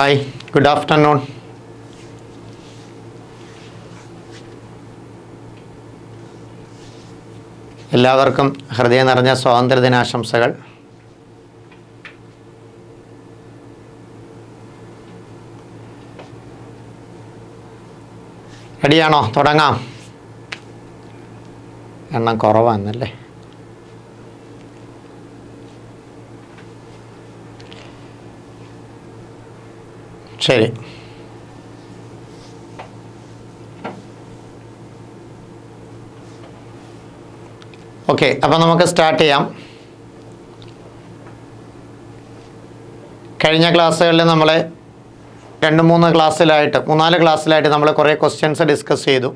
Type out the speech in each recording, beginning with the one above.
Hi, good afternoon. എല്ലാവർക്കും ഹൃദയം നിറഞ്ഞ സ്വാതന്ത്ര്യദിനാശംസകൾ. റെഡിയാണോ? തുടങ്ങാം. എണ്ണം കുറവാന്നല്ലേ? ശരി. ഓക്കെ, അപ്പോൾ നമുക്ക് സ്റ്റാർട്ട് ചെയ്യാം. കഴിഞ്ഞ ക്ലാസ്സുകളിൽ നമ്മൾ 2-3 ക്ലാസ്സിലായിട്ട് 3-4 ക്ലാസ്സിലായിട്ട് നമ്മൾ കുറേ ക്വസ്റ്റ്യൻസ് ഡിസ്കസ് ചെയ്തു.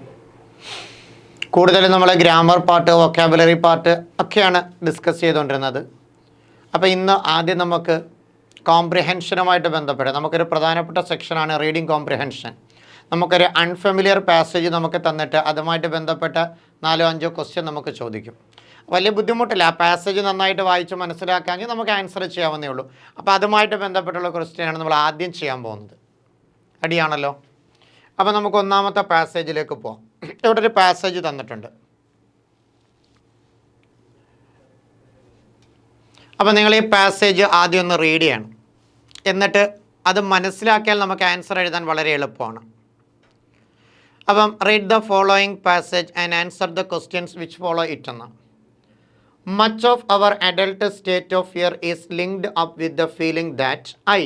കൂടുതലും നമ്മൾ ഗ്രാമർ പാർട്ട്, വൊക്കാബുലറി പാർട്ട് ഒക്കെയാണ് ഡിസ്കസ് ചെയ്തുകൊണ്ടിരുന്നത്. അപ്പോൾ ഇന്ന് ആദ്യം നമുക്ക് കോംപ്രിഹെൻഷനുമായിട്ട് ബന്ധപ്പെട്ട് നമുക്കൊരു പ്രധാനപ്പെട്ട സെക്ഷനാണ് റീഡിങ് കോംപ്രിഹെൻഷൻ. നമുക്കൊരു അൺഫെമിലിയർ പാസേജ് നമുക്ക് തന്നിട്ട് അതുമായിട്ട് ബന്ധപ്പെട്ട 4-5 ക്വസ്റ്റ്യൻ നമുക്ക് ചോദിക്കും. വലിയ ബുദ്ധിമുട്ടില്ല, ആ പാസേജ് നന്നായിട്ട് വായിച്ച് മനസ്സിലാക്കാമെങ്കിൽ നമുക്ക് ആൻസർ ചെയ്യാവുന്നേ ഉള്ളൂ. അപ്പോൾ അതുമായിട്ട് ബന്ധപ്പെട്ടുള്ള ക്വസ്റ്റ്യനാണ് നമ്മൾ ആദ്യം ചെയ്യാൻ പോകുന്നത്. റെഡിയാണല്ലോ? അപ്പോൾ നമുക്ക് ഒന്നാമത്തെ പാസേജിലേക്ക് പോകാം. ഇവിടെ ഒരു പാസേജ് തന്നിട്ടുണ്ട്. അപ്പോൾ നിങ്ങൾ ഈ പാസേജ് ആദ്യം ഒന്ന് റീഡ് ചെയ്യണം. എന്നിട്ട് അത് മനസ്സിലാക്കിയാൽ നമുക്ക് ആൻസർ എഴുതാൻ വളരെ എളുപ്പമാണ്. അപ്പം read the following passage and answer the questions which follow it എന്ന. Much of our adult state of fear is linked up with the feeling that I,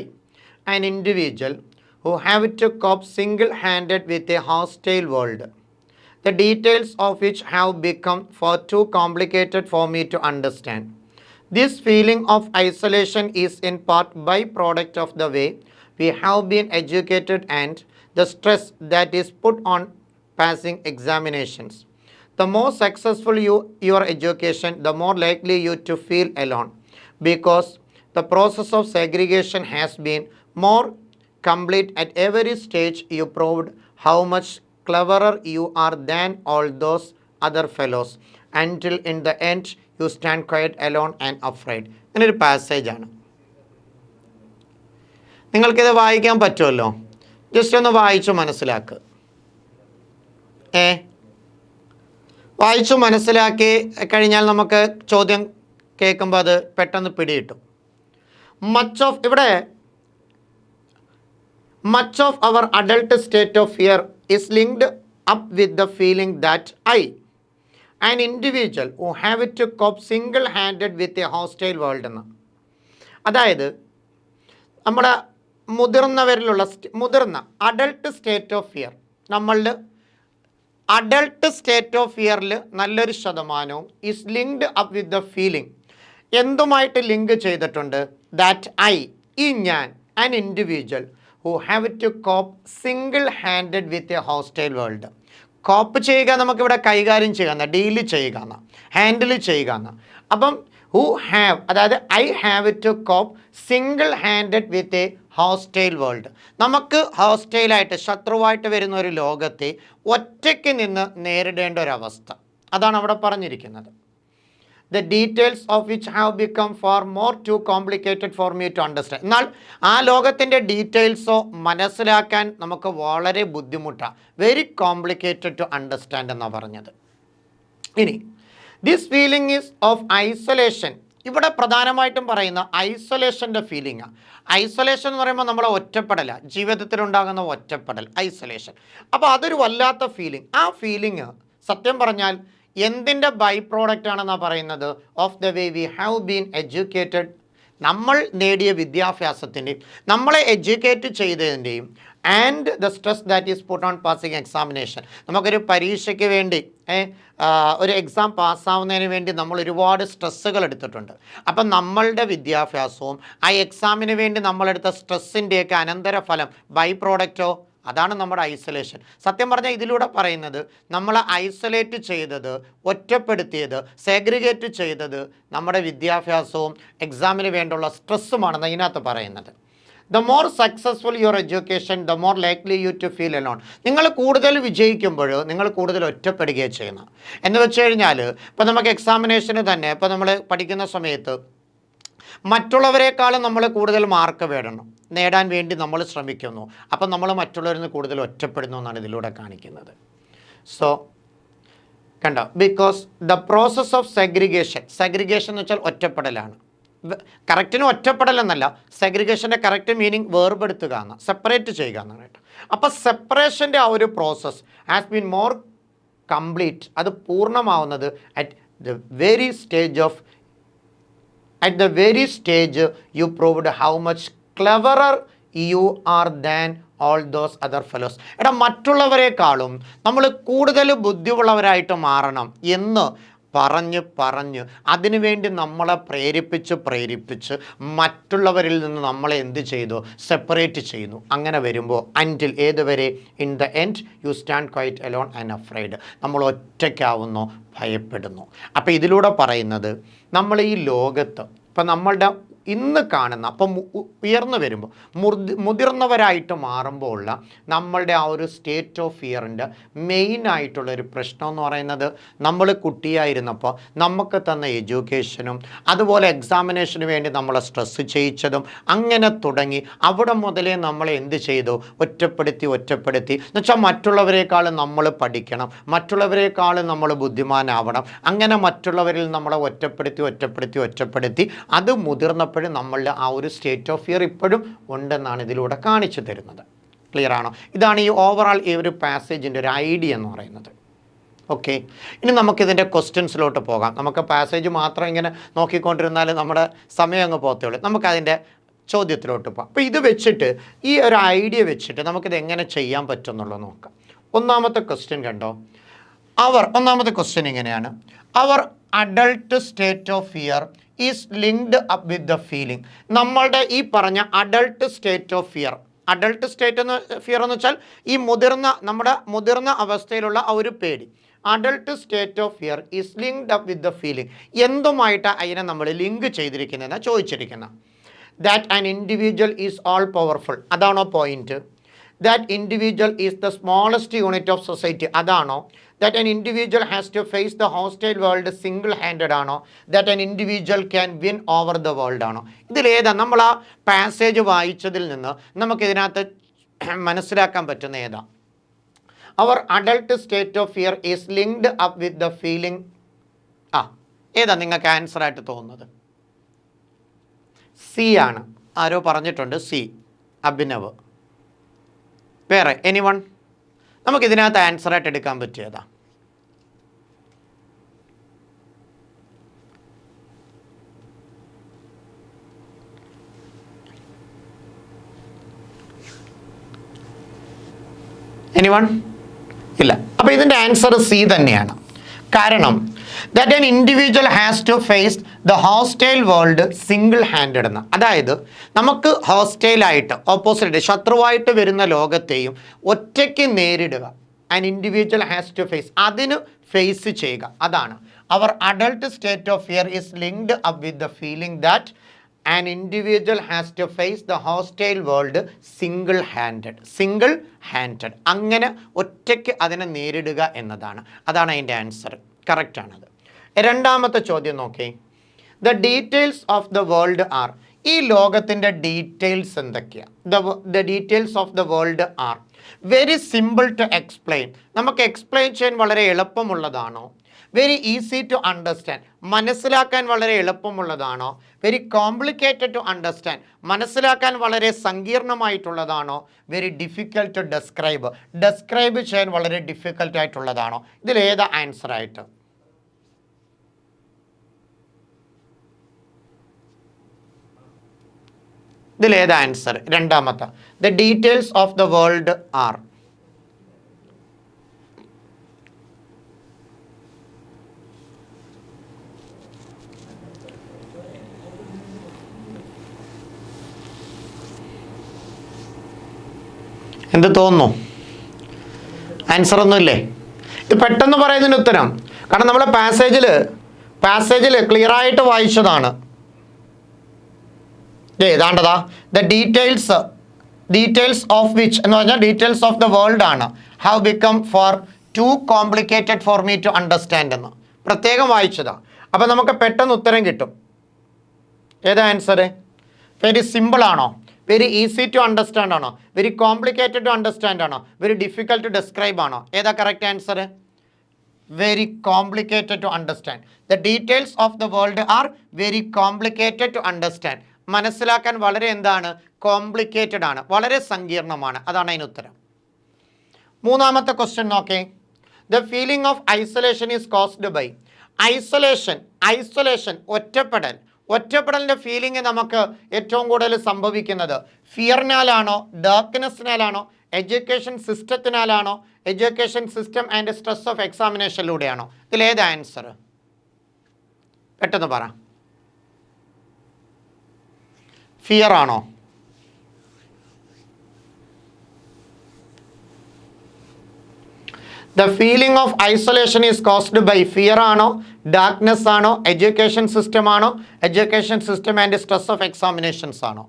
an individual who have to cope single-handed with a hostile world, the details of which have become far too complicated for me to understand. This feeling of isolation is in part byproduct of the way we have been educated and the stress that is put on passing examinations. The more successful your education, the more likely you to feel alone, because the process of segregation has been more complete at every stage. You proved how much cleverer you are than all those other fellows, until in the end you stand quite alone and afraid. ഇങ്ങനൊരു പാസേജാണ്. നിങ്ങൾക്കിത് വായിക്കാൻ പറ്റുമല്ലോ? Just ഒന്ന് വായിച്ചു മനസ്സിലാക്കുക. വായിച്ചു മനസ്സിലാക്കി കഴിഞ്ഞാൽ നമുക്ക് ചോദ്യം കേൾക്കുമ്പോൾ അത് പെട്ടെന്ന് പിടികിട്ടും. Much of our adult state of fear is linked up with the feeling that I, an individual who have to cope single-handed with a hostile world എന്ന്. അതായത് നമ്മുടെ മുതിർന്ന അഡൾട്ട് സ്റ്റേറ്റ് ഓഫ് ഫിയർ, നമ്മളുടെ അഡൾട്ട് സ്റ്റേറ്റ് ഓഫ് ഫിയറിൽ നല്ലൊരു ശതമാനവും is linked up with the feeling. എന്തുമായിട്ട് link ചെയ്തിട്ടുണ്ട്? ദാറ്റ് ഐ, ഈ ഞാൻ, an individual who have to cope single-handed with a hostile world. Cope ചെയ്യുക നമുക്കിവിടെ കൈകാര്യം ചെയ്യുക, ഡീല് ചെയ്യുക, ഹാൻഡിൽ ചെയ്യുക. അപ്പം ഹു ഹാവ്, അതായത് I have to cope single-handed with a hostile world. നമുക്ക് ഹോസ്റ്റൈലായിട്ട്, ശത്രുവായിട്ട് വരുന്ന ഒരു ലോകത്തെ ഒറ്റയ്ക്ക് നിന്ന് നേരിടേണ്ട ഒരവസ്ഥ. അതാണ് അവിടെ പറഞ്ഞിരിക്കുന്നത്. The details of which have become far more too complicated for me to understand. എന്നാൽ ആ ലോകത്തിൻ്റെ ഡീറ്റെയിൽസോ മനസ്സിലാക്കാൻ നമുക്ക് വളരെ ബുദ്ധിമുട്ടാണ്. വെരി കോംപ്ലിക്കേറ്റഡ് ടു അണ്ടർസ്റ്റാൻഡ് എന്നാണ് പറഞ്ഞത്. ഇനി this feeling is of isolation. ഇവിടെ പ്രധാനമായിട്ടും പറയുന്ന ഐസൊലേഷൻ്റെ ഫീലിംഗാണ്. ഐസൊലേഷൻ എന്ന് പറയുമ്പോൾ നമ്മളെ ഒറ്റപ്പെടല, ജീവിതത്തിലുണ്ടാകുന്ന ഒറ്റപ്പെടൽ, ഐസൊലേഷൻ. അപ്പോൾ അതൊരു വല്ലാത്ത ഫീലിംഗ്. ആ ഫീലിംഗ് സത്യം പറഞ്ഞാൽ എന്തിൻ്റെ ബൈ പ്രോഡക്റ്റ് ആണെന്നാണ് പറയുന്നത്? Of the way we have been educated. നമ്മൾ നേടിയ വിദ്യാഭ്യാസത്തിൻ്റെയും നമ്മളെ എഡ്യൂക്കേറ്റ് ചെയ്തതിൻ്റെയും and the stress that is put on passing examination. നമുക്കൊരു പരീക്ഷയ്ക്ക് വേണ്ടി ഒരു എക്സാം പാസ്സാവുന്നതിന് വേണ്ടി നമ്മൾ ഒരുപാട് സ്ട്രെസ്സുകൾ എടുത്തിട്ടുണ്ട്. അപ്പം നമ്മളുടെ വിദ്യാഭ്യാസവും ആ എക്സാമിന് വേണ്ടി നമ്മളെടുത്ത സ്ട്രെസ്സിൻ്റെയൊക്കെ അനന്തരഫലം ബൈ പ്രോഡക്റ്റോ അതാണ് നമ്മുടെ ഐസൊലേഷൻ. സത്യം പറഞ്ഞാൽ ഇതിലൂടെ പറയുന്നത് നമ്മളെ ഐസൊലേറ്റ് ചെയ്തത്, ഒറ്റപ്പെടുത്തിയത്, സെഗ്രിഗേറ്റ് ചെയ്തത് നമ്മുടെ വിദ്യാഭ്യാസവും എക്സാമിന് വേണ്ടിയുള്ള സ്ട്രെസ്സുമാണെന്ന് ഇതിനകത്ത് പറയുന്നത്. The more successful your education, the more likely you to feel alone. നിങ്ങൾ കൂടുതൽ വിജയിക്കുമ്പോൾ നിങ്ങൾ കൂടുതൽ ഒറ്റപ്പെടുകയാണ് ചെയ്യുന്നത്. എന്ന് വെച്ച് കഴിഞ്ഞാൽ ഇപ്പോൾ നമുക്ക് എക്സാമിനേഷന് തന്നെ ഇപ്പോൾ നമ്മൾ പഠിക്കുന്ന സമയത്ത് മറ്റുള്ളവരെക്കാളും നമ്മൾ കൂടുതൽ മാർക്ക് നേടാൻ വേണ്ടി നമ്മൾ ശ്രമിക്കുന്നു. അപ്പം നമ്മൾ മറ്റുള്ളവരിൽ നിന്ന് കൂടുതൽ ഒറ്റപ്പെടുന്നു എന്നാണ് ഇതിലൂടെ കാണിക്കുന്നത്. സോ കണ്ടോ, because the process of segregation എന്ന് വെച്ചാൽ ഒറ്റപ്പെടലാണ്. കറക്റ്റിന് ഒറ്റപ്പെടലെന്നല്ല, സെഗ്രിഗേഷൻ്റെ കറക്റ്റ് മീനിങ് വേർപെടുത്തുക എന്ന്, സെപ്പറേറ്റ് ചെയ്യുക എന്നാണ് കേട്ടോ. അപ്പോൾ സെപ്പറേഷൻ്റെ ആ ഒരു process has been more complete, അത് പൂർണ്ണമാവുന്നത് at the very stage you proved how much cleverer you are than all those other fellows. എടാ, മറ്റുള്ളവരെക്കാളും നമ്മൾ കൂടുതൽ ബുദ്ധിയുള്ളവരായിട്ട് മാറണം എന്ന് പറഞ്ഞ് അതിനുവേണ്ടി നമ്മളെ പ്രേരിപ്പിച്ച് മറ്റുള്ളവരിൽ നിന്ന് നമ്മളെ എന്ത് ചെയ്തു, സെപ്പറേറ്റ് ചെയ്യുന്നു. അങ്ങനെ വരുമ്പോൾ അൻറ്റിൽ ഏതുവരെ, in the end you stand quite alone and afraid, നമ്മൾ ഒറ്റയ്ക്കാവുന്നു, ഭയപ്പെടുന്നു. അപ്പോൾ ഇതിലൂടെ പറയുന്നത് നമ്മൾ ഈ ലോകത്ത് ഇപ്പം നമ്മളുടെ ഇന്ന് കാണുന്ന, അപ്പം ഉയർന്നു വരുമ്പോൾ മുതിർന്നവരായിട്ട് മാറുമ്പോൾ ഉള്ള നമ്മളുടെ ആ ഒരു സ്റ്റേറ്റ് ഓഫ് ഫിയറിൻ്റെ മെയിനായിട്ടുള്ളൊരു പ്രശ്നം എന്ന് പറയുന്നത്, നമ്മൾ കുട്ടിയായിരുന്നപ്പോൾ നമുക്ക് തന്ന എഡ്യൂക്കേഷനും അതുപോലെ എക്സാമിനേഷന് വേണ്ടി നമ്മളെ സ്ട്രെസ്സ് ചെയ്യിച്ചതും അങ്ങനെ തുടങ്ങി അവിടെ മുതലേ നമ്മളെ എന്ത് ചെയ്തു, ഒറ്റപ്പെടുത്തി എന്ന് വെച്ചാൽ മറ്റുള്ളവരെക്കാളും നമ്മൾ പഠിക്കണം, മറ്റുള്ളവരെക്കാളും നമ്മൾ ബുദ്ധിമാനാവണം. അങ്ങനെ മറ്റുള്ളവരിൽ നമ്മളെ ഒറ്റപ്പെടുത്തി അത് മുതിർന്നപ്പോൾ നമ്മളുടെ ആ ഒരു സ്റ്റേറ്റ് ഓഫ് ഫിയർ ഇപ്പോഴും ഉണ്ടെന്നാണ് ഇതിലൂടെ കാണിച്ചു തരുന്നത്. ക്ലിയർ ആണോ? ഇതാണ് ഈ ഓവറാൾ ഈ ഒരു പാസേജിൻ്റെ ഒരു ഐഡിയ എന്ന് പറയുന്നത്. ഓക്കെ, ഇനി നമുക്കിതിൻ്റെ ക്വസ്റ്റ്യൻസിലോട്ട് പോകാം. നമുക്ക് പാസേജ് മാത്രം ഇങ്ങനെ നോക്കിക്കൊണ്ടിരുന്നാൽ നമ്മുടെ സമയം അങ്ങ് പോകത്തുള്ളൂ. നമുക്കതിൻ്റെ ചോദ്യത്തിലോട്ട് പോകാം. അപ്പോൾ ഇത് വെച്ചിട്ട്, ഈ ഒരു ഐഡിയ വെച്ചിട്ട് നമുക്കിത് എങ്ങനെ ചെയ്യാൻ പറ്റും എന്നുള്ളത് നോക്കാം. ഒന്നാമത്തെ ക്വസ്റ്റ്യൻ കണ്ടോ, ഒന്നാമത്തെ ക്വസ്റ്റ്യൻ ഇങ്ങനെയാണ്: our adult state of fear is linked up with the feeling. നമ്മളുടെ ഈ പറഞ്ഞ അഡൾട്ട് സ്റ്റേറ്റ് ഓഫ് ഫിയർ എന്ന് വെച്ചാൽ ഈ നമ്മുടെ മുതിർന്ന അവസ്ഥയിലുള്ള ആ ഒരു പേടി. Adult state of fear is linked up with the feeling. എന്തുമായിട്ട് അതിനെ നമ്മൾ ലിങ്ക് ചെയ്തിരിക്കുന്നതെന്നാണ് ചോദിച്ചിരിക്കുന്നത്. That an individual is all powerful, അതാണോ point? That individual is the smallest unit of society, അതാണോ? That an individual has to face the hostile world single-handed ആണോ? That an individual can win over the world ആണോ? ഇതിലേതാ? നമ്മൾ ആ passage വായിച്ചതിൽ നിന്ന് നമുക്കിതിനകത്ത് മനസ്സിലാക്കാൻ പറ്റുന്ന ഏതാ? Our adult state of fear is linked up with the feeling. ഏതാ നിങ്ങൾക്ക് ആൻസർ ആയിട്ട് തോന്നുന്നത്? സി ആണ്. ആരോ പറഞ്ഞിട്ടുണ്ട് സി, അഭിനവ്. വേറെ എനിവൺ? നമുക്കിതിനകത്ത് ആൻസറായിട്ട് എടുക്കാൻ പറ്റിയതാ? എനിവൺ? ഇല്ല. അപ്പോൾ ഇതിൻ്റെ ആൻസർ സി തന്നെയാണ്. കാരണം that an individual has to face the hostile world single-handed എന്ന്. അതായത് നമുക്ക് ഹോസ്റ്റൈലായിട്ട്, ഓപ്പോസിറ്റ്, ശത്രുവായിട്ട് വരുന്ന ലോകത്തെയും ഒറ്റയ്ക്ക് നേരിടുക. an individual has to face, അതിന് ഫേസ് ചെയ്യുക. അതാണ് our adult state of fear is linked up with the feeling that an individual has to face the hostile world single-handed. അങ്ങനെ ഒറ്റയ്ക്ക് അതിനെ നേരിടുക എന്നതാണ്. അതാണ് അതിൻ്റെ ആൻസർ. കറക്റ്റാണത്. രണ്ടാമത്തെ ചോദ്യം നോക്കി. The details of the world are. ഈ ലോകത്തിൻ്റെ ഡീറ്റെയിൽസ് എന്തൊക്കെയാണ്? The details of the world are very simple to explain. നമുക്ക് എക്സ്പ്ലെയിൻ ചെയ്യാൻ വളരെ എളുപ്പമുള്ളതാണോ? വെരി ഈസി ടു അണ്ടർസ്റ്റാൻഡ്, മനസ്സിലാക്കാൻ വളരെ എളുപ്പമുള്ളതാണോ? വെരി കോംപ്ലിക്കേറ്റഡ് ടു അണ്ടർസ്റ്റാൻഡ്, മനസ്സിലാക്കാൻ വളരെ സങ്കീർണമായിട്ടുള്ളതാണോ? വെരി ഡിഫിക്കൽട്ട് ടു ഡിസ്ക്രൈബ് ചെയ്യാൻ വളരെ ഡിഫിക്കൽട്ടായിട്ടുള്ളതാണോ? ഇതിലേതാ ആൻസർ ആയിട്ട്? ഇതിലേതാ ആൻസർ? രണ്ടാമത്തെ, the details of the world are. എന്ത് തോന്നുന്നു? ആൻസർ ഒന്നുമില്ലേ? ഇത് പെട്ടെന്ന് പറയുന്നതിന് ഉത്തരം, കാരണം നമ്മൾ പാസേജിൽ ക്ലിയർ ആയിട്ട് വായിച്ചതാണ്. ഏതാണ്ടതാ ദ ഡീറ്റെയിൽസ് ഓഫ് വിച്ച് എന്ന് പറഞ്ഞാൽ ഡീറ്റെയിൽസ് ഓഫ് ദ വേൾഡ് ആണ്. Have become far too complicated for me to understand എന്ന് പ്രത്യേകം വായിച്ചതാണ്. അപ്പം നമുക്ക് പെട്ടെന്ന് ഉത്തരം കിട്ടും. ഏതാ ആൻസർ? വെരി സിമ്പിൾ ആണോ? വെരി ഈസി ടു അണ്ടർസ്റ്റാൻഡ് ആണോ? വെരി കോംപ്ലിക്കേറ്റഡ് ടു അണ്ടർസ്റ്റാൻഡ് ആണോ? വെരി ഡിഫിക്കൽട്ട് ടു ഡിസ്ക്രൈബ് ആണോ? ഏതാ correct answer? Very complicated to understand. The details of the world are very complicated to understand. മനസ്സിലാക്കാൻ വളരെ എന്താണ്? Complicated ആണ്, വളരെ സങ്കീർണമാണ്. അതാണ് അതിന് ഉത്തരം. മൂന്നാമത്തെ ക്വസ്റ്റ്യൻ നോക്കേ. The feeling of isolation is caused by. Isolation ഒറ്റപ്പെടലിൻ്റെ ഫീലിംഗ് നമുക്ക് ഏറ്റവും കൂടുതൽ സംഭവിക്കുന്നത് ഫിയറിനാലാണോ, ഡാർക്ക്നെസ്സിനാലാണോ, എഡ്യൂക്കേഷൻ സിസ്റ്റത്തിനാലാണോ, education system and stress of എക്സാമിനേഷനിലൂടെയാണോ? ഇതിലേത് ആൻസർ? പെട്ടെന്ന് പറ. ഫിയർ ആണോ? The feeling of isolation is caused by fear ആണോ, ഡാർക്ക്നെസ് ആണോ, എഡ്യൂക്കേഷൻ സിസ്റ്റം ആണോ, education system and stress of examinations ആണോ?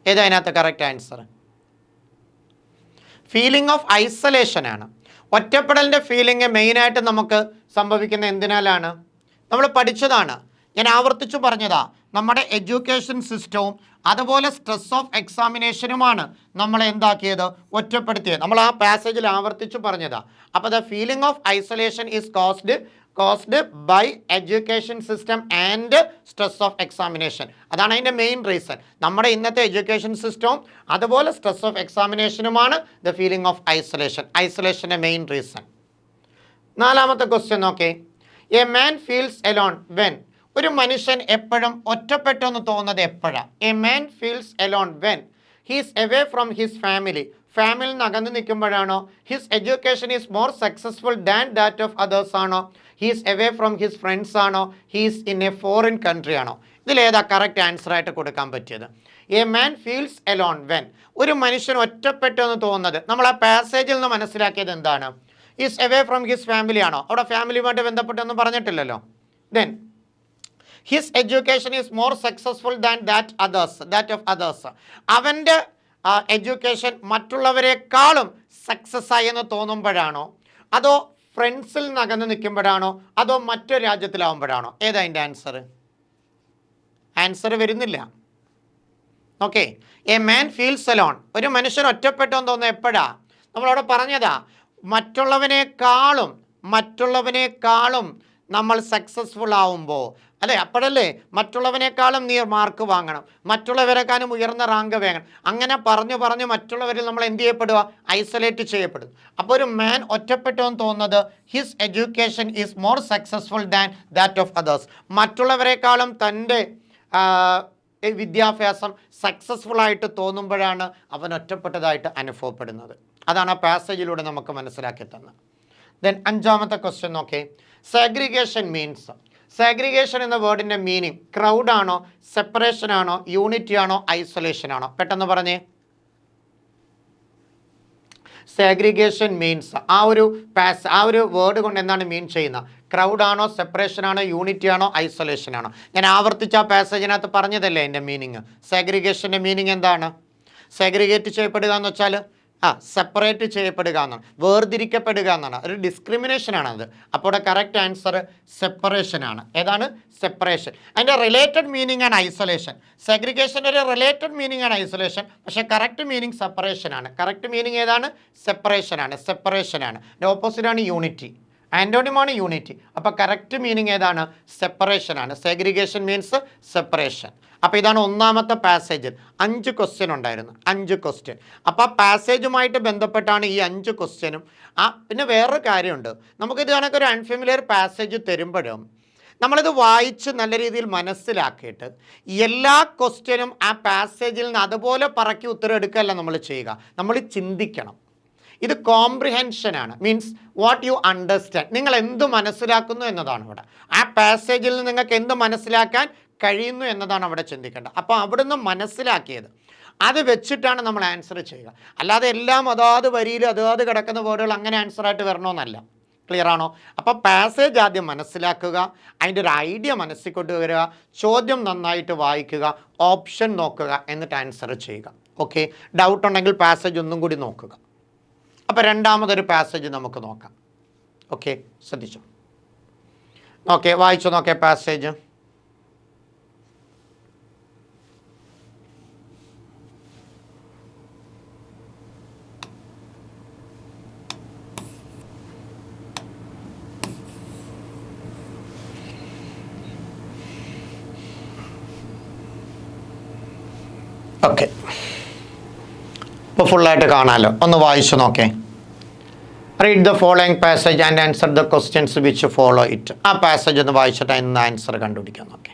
ഏതാ അതിനകത്ത് correct answer? Feeling of isolation ആണ്. ഒറ്റപ്പെടലിൻ്റെ ഫീലിംഗ് മെയിനായിട്ട് നമുക്ക് സംഭവിക്കുന്ന എന്തിനാലാണ്? നമ്മൾ പഠിച്ചതാണ്, ഞാൻ ആവർത്തിച്ചു പറഞ്ഞതാ. നമ്മുടെ എഡ്യൂക്കേഷൻ സിസ്റ്റവും അതുപോലെ സ്ട്രെസ് ഓഫ് എക്സാമിനേഷനുമാണ് നമ്മളെ എന്താക്കിയത്? ഒറ്റപ്പെടുത്തിയത്. നമ്മൾ ആ പാസേജിൽ ആവർത്തിച്ചു പറഞ്ഞതാ. അപ്പോൾ the feeling of isolation is caused by education system and stress of examination. അതാണ് അതിൻ്റെ മെയിൻ റീസൺ. നമ്മുടെ ഇന്നത്തെ എഡ്യൂക്കേഷൻ സിസ്റ്റവും അതുപോലെ സ്ട്രെസ് ഓഫ് എക്സാമിനേഷനുമാണ് ദ ഫീലിംഗ് ഓഫ് ഐസൊലേഷൻ്റെ മെയിൻ റീസൺ. നാലാമത്തെ ക്വസ്റ്റ്യൻ നോക്കേ. A man feels alone when. ഒരു മനുഷ്യൻ എപ്പോഴും ഒറ്റപ്പെട്ടെന്ന് തോന്നുന്നത് എപ്പോഴാണ്? A man feels alone when he's away from his family. ഫാമിലിയിൽ നിന്ന് അകന്ന് നിൽക്കുമ്പോഴാണോ? His education is more successful than that of others ആണോ? He's away from his friends ആണോ? He's in a foreign country ആണോ? ഇതിലേതാ കറക്റ്റ് ആൻസർ ആയിട്ട് കൊടുക്കാൻ പറ്റിയത്? A man feels alone when. ഒരു മനുഷ്യൻ ഒറ്റപ്പെട്ടെന്ന് തോന്നുന്നത് നമ്മൾ ആ പാസേജിൽ നിന്ന് മനസ്സിലാക്കിയത് എന്താണ്? Is away from his family ആണോ? അവിടെ ഫാമിലിയുമായിട്ട് ബന്ധപ്പെട്ടൊന്നും പറഞ്ഞിട്ടില്ലല്ലോ. Then his education is more successful than that of others. അവൻ്റെ എഡ്യൂക്കേഷൻ മറ്റുള്ളവരെക്കാളും സക്സസ് ആയി എന്ന് തോന്നുമ്പോഴാണോ? അതോ ഫ്രണ്ട്സിൽ നിന്ന് അകന്ന് നിൽക്കുമ്പോഴാണോ? അതോ മറ്റൊരു രാജ്യത്തിലാവുമ്പോഴാണോ? ഏതാ അതിൻ്റെ ആൻസർ? ആൻസർ വരുന്നില്ല. Okay. A man feels alone. ഒരു മനുഷ്യൻ ഒറ്റപ്പെട്ടെന്ന് തോന്നുന്നത് എപ്പോഴാ? നമ്മളവിടെ പറഞ്ഞതാ, മറ്റുള്ളവനേക്കാളും നമ്മൾ സക്സസ്ഫുൾ ആവുമ്പോൾ, അല്ലേ? അപ്പോഴല്ലേ മറ്റുള്ളവനേക്കാളും നീ മാർക്ക് വാങ്ങണം, മറ്റുള്ളവരെക്കാളും ഉയർന്ന റാങ്ക് വേണം. അങ്ങനെ പറഞ്ഞു മറ്റുള്ളവരിൽ നമ്മൾ എന്ത് ചെയ്യപ്പെടുക? ഐസൊലേറ്റ് ചെയ്യപ്പെടും. അപ്പോൾ ഒരു മാൻ ഒറ്റപ്പെട്ടെന്ന് തോന്നുന്നത് his education is more successful than that of others. മറ്റുള്ളവരെക്കാളും തൻ്റെ വിദ്യാഭ്യാസം സക്സസ്ഫുൾ ആയിട്ട് തോന്നുമ്പോഴാണ് അവൻ ഒറ്റപ്പെട്ടതായിട്ട് അനുഭവപ്പെടുന്നത്. അതാണ് ആ പാസേജിലൂടെ നമുക്ക് മനസ്സിലാക്കി തന്നത്. ദെൻ അഞ്ചാമത്തെ ക്വസ്റ്റ്യൻ നോക്കേ. സാഗ്രിഗേഷൻ എന്ന വേർഡിൻ്റെ മീനിങ് ക്രൗഡ് ആണോ, സെപ്പറേഷൻ ആണോ, യൂണിറ്റി ആണോ, ഐസൊലേഷൻ ആണോ? പെട്ടെന്ന് പറഞ്ഞേ. സാഗ്രിഗേഷൻ മീൻസ് ആ ഒരു വേർഡ് കൊണ്ട് എന്താണ് മീൻ ചെയ്യുന്നത്? ക്രൗഡ് ആണോ, സെപ്പറേഷൻ ആണോ, യൂണിറ്റി ആണോ, ഐസൊലേഷൻ ആണോ? ഞാൻ ആവർത്തിച്ച ആ പാസേജിനകത്ത് പറഞ്ഞതല്ലേ എൻ്റെ മീനിങ്. സാഗ്രിഗേഷൻ്റെ മീനിങ് എന്താണ്? സാഗ്രിഗേറ്റ് ചെയ്യപ്പെടുക എന്ന് വെച്ചാൽ സെപ്പറേറ്റ് ചെയ്യപ്പെടുക എന്നാണ്, വേർതിരിക്കപ്പെടുക എന്നാണ്, ഒരു ഡിസ്ക്രിമിനേഷനാണത്. അപ്പോൾ ഇവിടെ കറക്റ്റ് ആൻസർ സെപ്പറേഷനാണ്. ഏതാണ്? സെപ്പറേഷൻ. അതിൻ്റെ റിലേറ്റഡ് മീനിങ് ആണ് ഐസൊലേഷൻ. സെഗ്രിഗേഷൻ്റെ ഒരു റിലേറ്റഡ് മീനിങ് ആണ് ഐസൊലേഷൻ, പക്ഷേ കറക്റ്റ് മീനിങ് സെപ്പറേഷനാണ്. കറക്റ്റ് മീനിങ് ഏതാണ്? സെപ്പറേഷനാണ്. അതിൻ്റെ ഓപ്പോസിറ്റാണ് യൂണിറ്റി. ആൻറ്റോണിമാണ് യൂണിറ്റി. അപ്പോൾ കറക്റ്റ് മീനിങ് ഏതാണ്? സെപ്പറേഷനാണ്. Segregation means separation. അപ്പോൾ ഇതാണ് ഒന്നാമത്തെ പാസേജിൽ 5 ക്വസ്റ്റ്യൻ ഉണ്ടായിരുന്നു. 5 ക്വസ്റ്റ്യൻ. അപ്പോൾ ആ പാസേജുമായിട്ട് ബന്ധപ്പെട്ടാണ് ഈ 5 ക്വസ്റ്റ്യനും. പിന്നെ വേറൊരു കാര്യമുണ്ട്, നമുക്കിത് കണക്ക് ഒരു അൺഫെമിലിയർ പാസേജ് തരുമ്പോഴും നമ്മളിത് വായിച്ച് നല്ല രീതിയിൽ മനസ്സിലാക്കിയിട്ട് എല്ലാ ക്വസ്റ്റ്യനും ആ പാസേജിൽ നിന്ന് അതുപോലെ പറക്കി ഉത്തരം എടുക്കുകയല്ല നമ്മൾ ചെയ്യുക, നമ്മൾ ചിന്തിക്കണം. ഇത് കോംപ്രിഹെൻഷനാണ്. Means what you understand. നിങ്ങൾ എന്ത് മനസ്സിലാക്കുന്നു എന്നതാണ് ഇവിടെ. ആ പാസേജിൽ നിന്ന് നിങ്ങൾക്ക് എന്ത് മനസ്സിലാക്കാൻ കഴിയുന്നു എന്നതാണ് അവിടെ ചിന്തിക്കേണ്ടത്. അപ്പോൾ അവിടുന്ന് മനസ്സിലാക്കിയത് അത് വെച്ചിട്ടാണ് നമ്മൾ ആൻസർ ചെയ്യുക. അല്ലാതെ എല്ലാം അതാത് വരിയിൽ അതാത് കിടക്കുന്ന വേർഡുകൾ അങ്ങനെ ആൻസറായിട്ട് വരണമെന്നല്ല. ക്ലിയർ ആണോ? അപ്പോൾ പാസേജ് ആദ്യം മനസ്സിലാക്കുക, അതിൻ്റെ ഒരു ഐഡിയ മനസ്സിൽ കൊണ്ടുവരിക, ചോദ്യം നന്നായിട്ട് വായിക്കുക, ഓപ്ഷൻ നോക്കുക, എന്നിട്ട് ആൻസർ ചെയ്യുക. ഓക്കെ. ഡൗട്ട് ഉണ്ടെങ്കിൽ പാസേജ് ഒന്നും കൂടി നോക്കുക. അപ്പോൾ രണ്ടാമതൊരു പാസേജ് നമുക്ക് നോക്കാം. ഓക്കെ, ശ്രദ്ധിച്ചു. ഓക്കെ, വായിച്ചു നോക്കേ പാസേജ്. ഓക്കെ, ഇപ്പോൾ ഫുള്ളായിട്ട് കാണാമല്ലോ, ഒന്ന് വായിച്ചു നോക്കേ. Read the following passage and answer the questions which follow it. ആ പാസേജ് ഒന്ന് വായിച്ചിട്ട് അതിന് ആൻസർ കണ്ടുപിടിക്കാൻ നോക്കേ.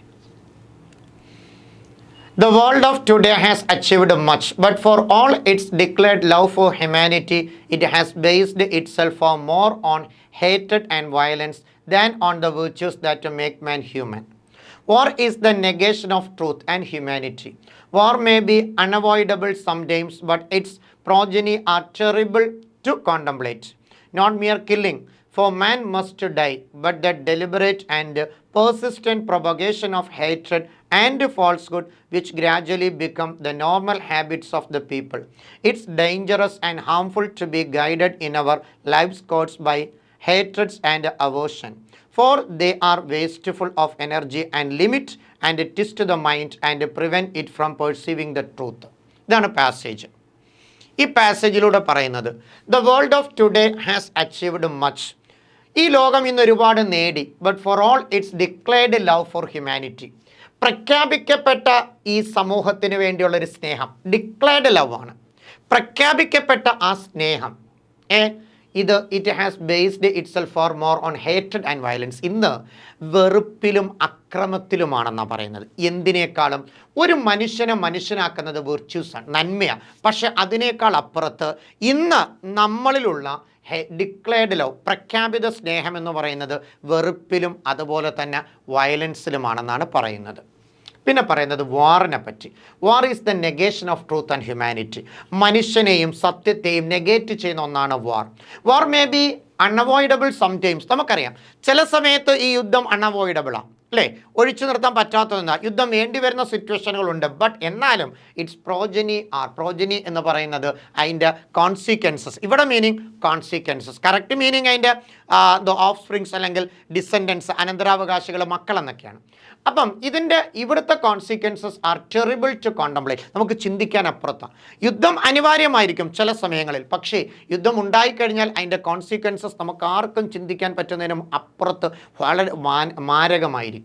The world of today has achieved much, but for all its declared love for humanity, it has based itself far more on hatred and violence than on the virtues that make man human. War is the negation of truth and humanity. War may be unavoidable sometimes, but its progeny are terrible to contemplate. Not mere killing, for man must die, but the deliberate and persistent propagation of hatred and falsehood which gradually become the normal habits of the people. It's dangerous and harmful to be guided in our lives course by hatreds and aversion, for they are wasteful of energy and limit and twist the mind and prevent it from perceiving the truth. ഇതാണ് passage. ഈ പാസേജിലൂടെ പറയുന്നത് the world of today has achieved much. ഈ ലോകം ഇന്ന് ഒരുപാട് നേടി, but for all its declared love for humanity. പ്രഖ്യാപിക്കപ്പെട്ട ഈ സമൂഹത്തിന് വേണ്ടിയുള്ളൊരു സ്നേഹം, ഡിക്ലെയർഡ് ലവ് ആണ്, പ്രഖ്യാപിക്കപ്പെട്ട ആ സ്നേഹം. It has based it self for more on hated and violence. ഇന്ന് വെറുപ്പിലും അക്രമത്തിലുമാണെന്നാണ് പറയുന്നത്. എന്തിനേക്കാളും ഒരു മനുഷ്യനെ മനുഷ്യനാക്കുന്നത് വിർച്യൂസാണ്, നന്മയാണ്. പക്ഷെ അതിനേക്കാൾ അപ്പുറത്ത് ഇന്ന് നമ്മളിലുള്ള ഡിക്ലെയർഡ് ലവ്, പ്രഖ്യാപിത സ്നേഹം എന്ന് പറയുന്നത് വെറുപ്പിലും അതുപോലെ തന്നെ വയലൻസിലുമാണെന്നാണ് പറയുന്നത്. പിന്നെ പറയുന്നത് വാറിനെ പറ്റി. വാർ is the negation of truth and humanity. മനുഷ്യനെയും സത്യത്തെയും നെഗേറ്റ് ചെയ്യുന്ന ഒന്നാണ് വാർ. വാർ മേ ബി അൺഅവോയ്ഡബിൾ സംടൈംസ്. നമുക്കറിയാം ചില സമയത്ത് ഈ യുദ്ധം അൺഅവോയ്ഡബിളാണ്, അല്ലേ? ഒഴിച്ചു നിർത്താൻ പറ്റാത്തതെന്നാ യുദ്ധം വേണ്ടി വരുന്ന സിറ്റുവേഷനുകളുണ്ട്. ബട്ട് എന്നാലും ഇറ്റ്സ് പ്രോജനി എന്ന് പറയുന്നത് അതിൻ്റെ കോൺസിക്വൻസസ്. ഇവിടെ മീനിങ് കോൺസിക്വൻസസ്, കറക്റ്റ് മീനിങ് അതിൻ്റെ ദ ഓഫ് സ്പ്രിങ്സ് അല്ലെങ്കിൽ ഡിസെൻഡൻസ്, അനന്തരാവകാശികൾ, മക്കൾ എന്നൊക്കെയാണ്. അപ്പം ഇതിൻ്റെ ഇവിടുത്തെ consequences are terrible to contemplate. നമുക്ക് ചിന്തിക്കാൻ അപ്പുറത്താണ്. യുദ്ധം അനിവാര്യമായിരിക്കും ചില സമയങ്ങളിൽ, പക്ഷേ യുദ്ധം ഉണ്ടായിക്കഴിഞ്ഞാൽ അതിൻ്റെ കോൺസിക്വൻസസ് നമുക്ക് ആർക്കും ചിന്തിക്കാൻ പറ്റുന്നതിനും അപ്പുറത്ത് വളരെ മാരകമായിരിക്കാം.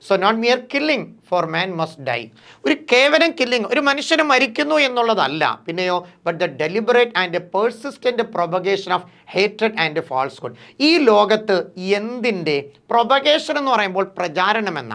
So not mere killing, for man must die. ഒരു കേവലം കില്ലിംഗ്, ഒരു മനുഷ്യന് മരിക്കുന്നു എന്നുള്ളതല്ല, പിന്നെയോ but the deliberate and persistent propagation of ഹേറ്റഡ് ആൻഡ് ഫാൾസ്ഹുഡ്. ഈ ലോകത്ത് എന്തിൻ്റെ പ്രൊപഗേഷൻ എന്ന് പറയുമ്പോൾ പ്രചാരണം എന്ന,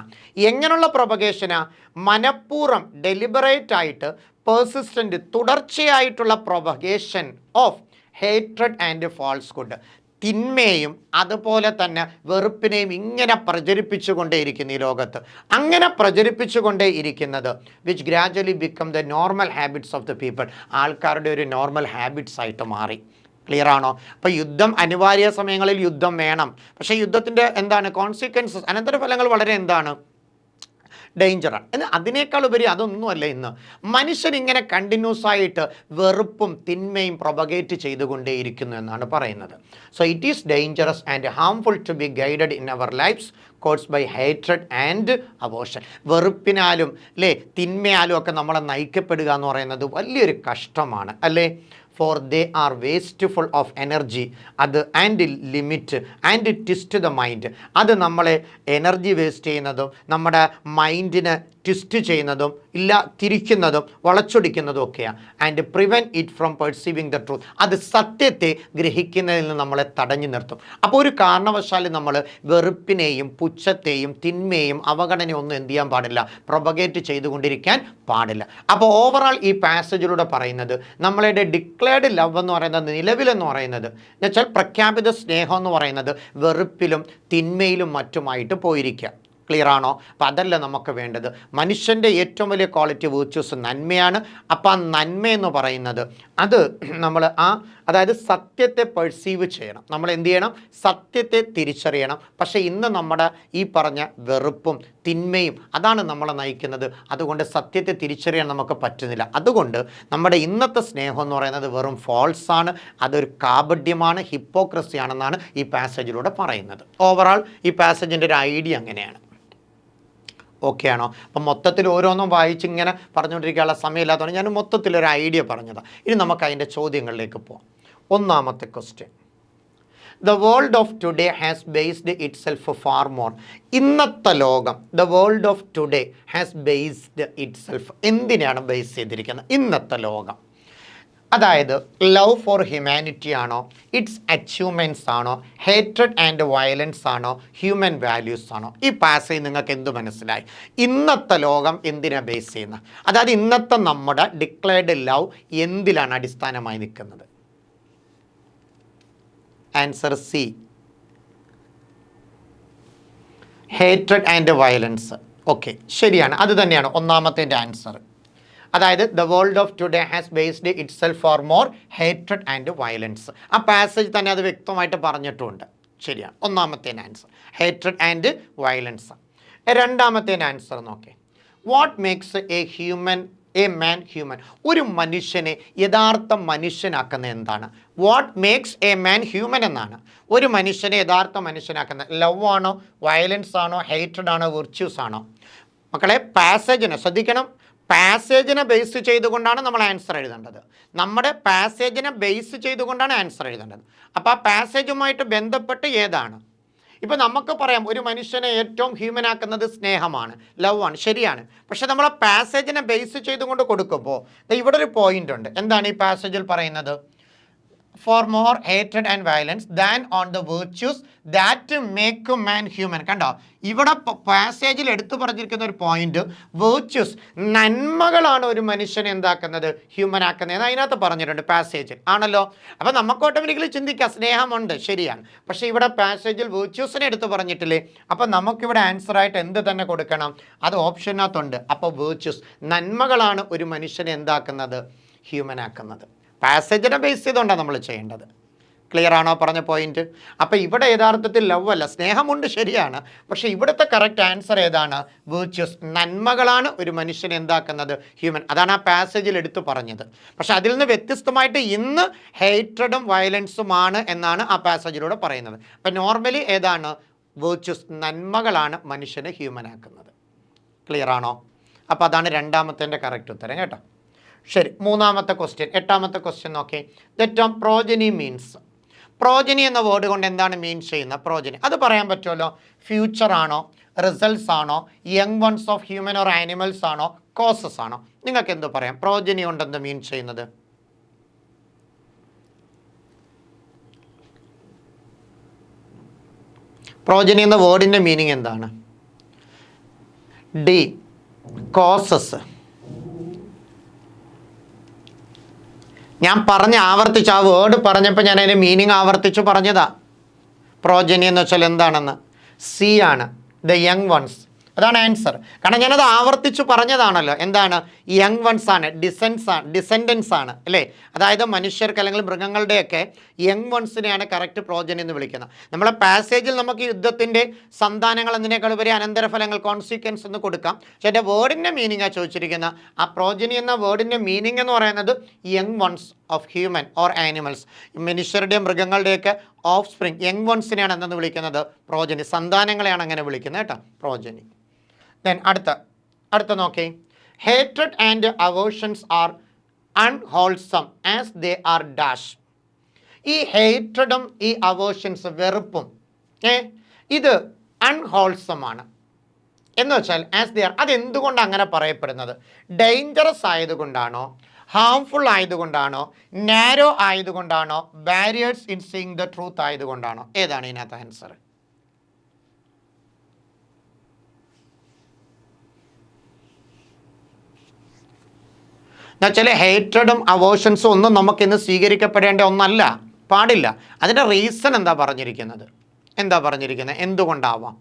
എങ്ങനെയുള്ള പ്രൊപഗേഷനാ? മനഃപൂർവ്വം ഡെലിബറേറ്റ് ആയിട്ട് പെർസിസ്റ്റൻ്റ് തുടർച്ചയായിട്ടുള്ള പ്രൊപഗേഷൻ ഓഫ് ഹേറ്റഡ് ആൻഡ് ഫാൾസ്ഹുഡ്. തിന്മയും അതുപോലെ തന്നെ വെറുപ്പിനെയും ഇങ്ങനെ പ്രചരിപ്പിച്ചുകൊണ്ടേയിരിക്കുന്നു ഈ ലോകത്ത്. അങ്ങനെ പ്രചരിപ്പിച്ചുകൊണ്ടേ ഇരിക്കുന്നത് which gradually become the normal habits of the people. ആൾക്കാരുടെ ഒരു നോർമൽ ഹാബിറ്റ്സ് ആയിട്ട് മാറി. ക്ലിയർ ആണോ? അപ്പോൾ യുദ്ധം അനിവാര്യ സമയങ്ങളിൽ യുദ്ധം വേണം, പക്ഷേ യുദ്ധത്തിൻ്റെ എന്താണ് കോൺസിക്വൻസസ്, അനന്തരഫലങ്ങൾ വളരെ എന്താണ് ഡേഞ്ചറാണ്. എന്നാൽ അതിനേക്കാൾ ഉപരി അതൊന്നുമല്ല. ഇന്ന് മനുഷ്യൻ ഇങ്ങനെ കണ്ടിന്യൂസ് ആയിട്ട് വെറുപ്പും തിന്മയും പ്രൊപഗേറ്റ് ചെയ്തുകൊണ്ടേയിരിക്കുന്നു എന്നാണ് പറയുന്നത്. So it is dangerous and harmful to be guided in our life's course by ഹേറ്റഡ് ആൻഡ് അബോർഷൻ. വെറുപ്പിനാലും അല്ലേ തിന്മയാലും ഒക്കെ നമ്മളെ നയിക്കപ്പെടുക എന്ന് പറയുന്നത് വലിയൊരു കഷ്ടമാണ്, അല്ലേ? For they are wasteful of energy അത് and limit and twist the mind. അത് നമ്മളെ എനർജി വേസ്റ്റ് ചെയ്യുന്നതും നമ്മുടെ മൈൻഡിനെ ട്വിസ്റ്റ് ചെയ്യുന്നതും തിരിക്കുന്നതും വളച്ചൊടിക്കുന്നതും ഒക്കെയാണ്. And prevent it from perceiving the truth. അത് സത്യത്തെ ഗ്രഹിക്കുന്നതിൽ നിന്ന് നമ്മളെ തടഞ്ഞു നിർത്തും. അപ്പോൾ ഒരു കാരണവശാലും നമ്മൾ വെറുപ്പിനെയും പുച്ഛത്തെയും തിന്മയും അവഗണനയും ഒന്നും എന്ത് ചെയ്യാൻ പാടില്ല, പ്രൊപഗേറ്റ് ചെയ്തുകൊണ്ടിരിക്കാൻ പാടില്ല. അപ്പോൾ ഓവറോൾ ഈ പാസേജിലൂടെ പറയുന്നത് നമ്മളുടെ ഡിക്ലെയർഡ് ലവ് എന്ന് പറയുന്നത്, നിലവിലെന്ന് പറയുന്നത് എന്നുവെച്ചാൽ പ്രഖ്യാപിത സ്നേഹം എന്ന് പറയുന്നത് വെറുപ്പിലും തിന്മയിലും മറ്റുമായിട്ട് പോയിരിക്കുക. ക്ലിയർ ആണോ? അപ്പം അതല്ല നമുക്ക് വേണ്ടത്. മനുഷ്യൻ്റെ ഏറ്റവും വലിയ ക്വാളിറ്റി വേർച്യൂസ് നന്മയാണ്. അപ്പം ആ നന്മ എന്ന് പറയുന്നത് അത് നമ്മൾ അതായത് സത്യത്തെ പെർസീവ് ചെയ്യണം. നമ്മൾ എന്ത് ചെയ്യണം? സത്യത്തെ തിരിച്ചറിയണം. പക്ഷേ ഇന്ന് നമ്മുടെ ഈ പറഞ്ഞ വെറുപ്പും തിന്മയും അതാണ് നമ്മളെ നയിക്കുന്നത്. അതുകൊണ്ട് സത്യത്തെ തിരിച്ചറിയാൻ നമുക്ക് പറ്റുന്നില്ല. അതുകൊണ്ട് നമ്മുടെ ഇന്നത്തെ സ്നേഹം എന്ന് പറയുന്നത് വെറും ഫോൾസാണ്, അതൊരു കാപഢ്യമാണ്, ഹിപ്പോക്രസിയാണെന്നാണ് ഈ പാസേജിലൂടെ പറയുന്നത്. ഓവറോൾ ഈ പാസേജിൻ്റെ ഒരു ഐഡിയ അങ്ങനെയാണ്. ഓക്കെ ആണോ? അപ്പം മൊത്തത്തിൽ ഓരോന്നും വായിച്ച് ഇങ്ങനെ പറഞ്ഞുകൊണ്ടിരിക്കാനുള്ള സമയമില്ലാത്തതുകൊണ്ട് ഞാൻ മൊത്തത്തിലൊരു ഐഡിയ പറഞ്ഞതാണ്. ഇനി നമുക്ക് അതിൻ്റെ ചോദ്യങ്ങളിലേക്ക് പോകാം. ഒന്നാമത്തെ question, the world of today has based it self far more. ഇന്നത്തെ ലോകം, the world of today has based it self, എന്തിനാണ് ബേസ് ചെയ്തിരിക്കുന്നത്? ഇന്നത്തെ ലോകം. അതായത് ലവ് ഫോർ ഹ്യൂമാനിറ്റി ആണോ, ഇറ്റ്സ് അച്ചീവ്മെൻറ്റ്സ് ആണോ, ഹേറ്റ്രഡ് ആൻഡ് വയലൻസ് ആണോ, ഹ്യൂമൻ വാല്യൂസ് ആണോ? ഈ പാസേജ് നിങ്ങൾക്ക് എന്ത് മനസ്സിലായി? ഇന്നത്തെ ലോകം എന്തിനാണ് ബേസ് ചെയ്യുന്നത്? അതായത് ഇന്നത്തെ നമ്മുടെ ഡിക്ലെയർഡ് ലവ് എന്തിലാണ് അടിസ്ഥാനമായി നിൽക്കുന്നത്? Answer C, hatred and violence. Okay, ശരിയാണ്, അത് തന്നെയാണ് ഒന്നാമത്തെ ആൻസർ. അതായത് the world of today has based it self for more hatred and violence. ആ പാസേജ് തന്നെ അത് വ്യക്തമായിട്ട് പറഞ്ഞിട്ടുണ്ട്. ശരിയാണ്, ഒന്നാമത്തെ ആൻസർ ഹേറ്റ്രഡ് ആൻഡ് വയലൻസ്. രണ്ടാമത്തെ ആൻസർ നോക്കേ, what makes a man human? ഒരു മനുഷ്യനെ യഥാർത്ഥ മനുഷ്യനാക്കുന്ന എന്താണ്? What makes a man human എന്നാണ്. ഒരു മനുഷ്യനെ യഥാർത്ഥ മനുഷ്യനാക്കുന്ന ലവ് ആണോ, വയലൻസ് ആണോ, ഹേറ്റ്രഡ് ആണോ, വിർച്യൂസ് ആണോ? മക്കളെ, പാസേജിനെ ശ്രദ്ധിക്കണം. പാസേജിനെ ബേസ് ചെയ്തുകൊണ്ടാണ് നമ്മൾ ആൻസർ എഴുതേണ്ടത്. നമ്മുടെ പാസേജിനെ ബേസ് ചെയ്തുകൊണ്ടാണ് ആൻസർ എഴുതേണ്ടത്. അപ്പോൾ ആ പാസേജുമായിട്ട് ബന്ധപ്പെട്ട് ഏതാണ്? ഇപ്പോൾ നമുക്ക് പറയാം ഒരു മനുഷ്യനെ ഏറ്റവും ഹ്യൂമൻ ആക്കുന്നത് സ്നേഹമാണ്, ലവ് ആണ്, ശരിയാണ്. പക്ഷെ നമ്മൾ ആ പാസേജിനെ ബേസ് ചെയ്തുകൊണ്ട് കൊടുക്കുമ്പോൾ ഇവിടെ ഒരു പോയിന്റ് ഉണ്ട്. എന്താണ് ഈ പാസേജിൽ പറയുന്നത്? For more hated and violence than on the virtues that make man human. കണ്ടോ, ഇവിടെ പാസേജിൽ എടുത്തു പറഞ്ഞിരിക്കുന്ന ഒരു പോയിന്റ് വെർച്യൂസ്, നന്മകളാണ് ഒരു മനുഷ്യനെ എന്താക്കുന്നത്, ഹ്യൂമൻ ആക്കുന്നത്. അതിനകത്ത് പറഞ്ഞിട്ടുണ്ട് പാസേജിൽ, ആണല്ലോ. അപ്പം നമുക്ക് ഓട്ടോമാറ്റിക്കലി ചിന്തിക്കാം സ്നേഹമുണ്ട്, ശരിയാണ്. പക്ഷേ ഇവിടെ പാസേജിൽ വെർച്യൂസിനെ എടുത്ത് പറഞ്ഞിട്ടില്ലേ? അപ്പം നമുക്കിവിടെ ആൻസറായിട്ട് എന്ത് തന്നെ കൊടുക്കണം? അത് ഓപ്ഷനകത്തുണ്ട്. അപ്പോൾ വെർച്യൂസ്, നന്മകളാണ് ഒരു മനുഷ്യനെ എന്താക്കുന്നത്, ഹ്യൂമൻ ആക്കുന്നത്. പാസേജിനെ ബേസ് ചെയ്തുകൊണ്ടാണ് നമ്മൾ ചെയ്യേണ്ടത്. ക്ലിയർ ആണോ പറഞ്ഞ പോയിന്റ്? അപ്പോൾ ഇവിടെ യഥാർത്ഥത്തിൽ ലവ് അല്ല, സ്നേഹമുണ്ട്, ശരിയാണ്. പക്ഷേ ഇവിടുത്തെ കറക്റ്റ് ആൻസർ ഏതാണ്? വെർച്യൂസ്, നന്മകളാണ് ഒരു മനുഷ്യനെ എന്താക്കുന്നത്, ഹ്യൂമൻ. അതാണ് ആ പാസേജിൽ എടുത്തു പറഞ്ഞത്. പക്ഷെ അതിൽ നിന്ന് വ്യത്യസ്തമായിട്ട് ഇന്ന് ഹേറ്റ്രഡും വയലൻസുമാണ് എന്നാണ് ആ പാസേജിലൂടെ പറയുന്നത്. അപ്പം നോർമലി ഏതാണ്? വെർച്യൂസ്, നന്മകളാണ് മനുഷ്യനെ ഹ്യൂമൻ ആക്കുന്നത്. ക്ലിയർ ആണോ? അപ്പോൾ അതാണ് രണ്ടാമത്തെ കറക്റ്റ് ഉത്തരം കേട്ടോ. ശരി, മൂന്നാമത്തെ ക്വസ്റ്റ്യൻ, എട്ടാമത്തെ ക്വസ്റ്റ്യൻ നോക്കി. The term progeny means. Progeny എന്ന വേർഡ് കൊണ്ട് എന്താണ് മീൻ ചെയ്യുന്നത്? പ്രോജനി അത് പറയാൻ പറ്റുമല്ലോ. ഫ്യൂച്ചർ ആണോ, റിസൾട്ട്സ് ആണോ, young ones of human or animals ആണോ, കോസസ് ആണോ? നിങ്ങൾക്ക് എന്ത് പറയാം? പ്രോജനി കൊണ്ട് എന്ത് മീൻ ചെയ്യുന്നത്? പ്രോജനി എന്ന വേർഡിൻ്റെ മീനിങ് എന്താണ്? D, causes. ഞാൻ ആവർത്തിച്ചു, ആ വേർഡ് പറഞ്ഞപ്പോൾ ഞാൻ അതിൻ്റെ മീനിങ് ആവർത്തിച്ചു പറഞ്ഞതാ. പ്രോജനി എന്ന് വെച്ചാൽ എന്താണെന്ന്. സി ആണ്, ദ യങ് വൺസ്. അതാണ് ആൻസർ. കാരണം ഞാനത് ആവർത്തിച്ചു പറഞ്ഞതാണല്ലോ. എന്താണ്? യങ് വൺസ് ആണ്, ഡിസെൻഡൻസ് ആണ് അല്ലേ? അതായത് മനുഷ്യർക്ക് അല്ലെങ്കിൽ മൃഗങ്ങളുടെയൊക്കെ യങ് വൺസിനെയാണ് കറക്റ്റ് പ്രോജനി എന്ന് വിളിക്കുന്നത്. നമ്മളെ പാസേജിൽ നമുക്ക് യുദ്ധത്തിൻ്റെ സന്താനങ്ങൾ എന്നതിനേക്കാൾ ഉപരി അനന്തരഫലങ്ങൾ, കോൺസിക്വൻസ് എന്ന് കൊടുക്കാം. പക്ഷേ എൻ്റെ വേർഡിൻ്റെ മീനിങ്ങാണ് ചോദിച്ചിരിക്കുന്നത്. ആ പ്രോജനി എന്ന വേർഡിൻ്റെ മീനിങ് എന്ന് പറയുന്നത് young ones of human or animals, മനുഷ്യരുടെയും മൃഗങ്ങളുടെയൊക്കെ ഓഫ് സ്പ്രിങ്, യങ് വൺസിനെയാണ് എന്തെന്ന് വിളിക്കുന്നത്? പ്രോജനി. സന്താനങ്ങളെയാണ് അങ്ങനെ വിളിക്കുന്നത് കേട്ടോ, പ്രോജനി. ദെൻ അടുത്ത നോക്കി. Hatred and aversions are unwholesome as they are dash. ഈ ഹേറ്റ്രഡും ഈ അവേർഷൻസ്, വെറുപ്പും ഇത് അൺഹോൾസം ആണ് എന്ന് വെച്ചാൽ ആസ് ദേ ആർ. അതെന്തുകൊണ്ട് അങ്ങനെ പറയപ്പെടുന്നത്? ഡേഞ്ചറസ് ആയതുകൊണ്ടാണോ, ഹാംഫുൾ ആയതുകൊണ്ടാണോ, നാരോ ആയതുകൊണ്ടാണോ, barriers in seeing the truth ആയതുകൊണ്ടാണോ? ഏതാണ് ഇതിനകത്ത് ആൻസർ? എന്നുവെച്ചാൽ ഹേറ്റ്രഡും അവേർഷൻസും ഒന്നും നമുക്കിന്ന് സ്വീകരിക്കപ്പെടേണ്ട ഒന്നല്ല, പാടില്ല. അതിൻ്റെ റീസൺ എന്താ പറഞ്ഞിരിക്കുന്നത്? എന്തുകൊണ്ടാവാം?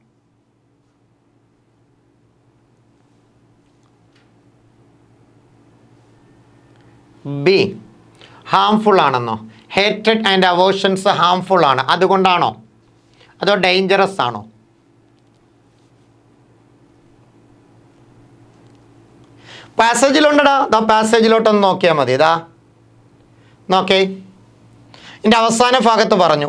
ബി, ഹാംഫുൾ ആണെന്നോ? ഹേറ്റ്രഡ് ആൻഡ് അവേർഷൻസ് ഹാംഫുൾ ആണ്, അതുകൊണ്ടാണോ? അതോ ഡേഞ്ചറസ് ആണോ? പാസേജിലുണ്ടടാ, ദാ പാസേജിലോട്ടൊന്ന് നോക്കിയാൽ മതി. ഇതാ നോക്കേ, ഇതിൻ്റെ അവസാന ഭാഗത്ത് പറഞ്ഞു,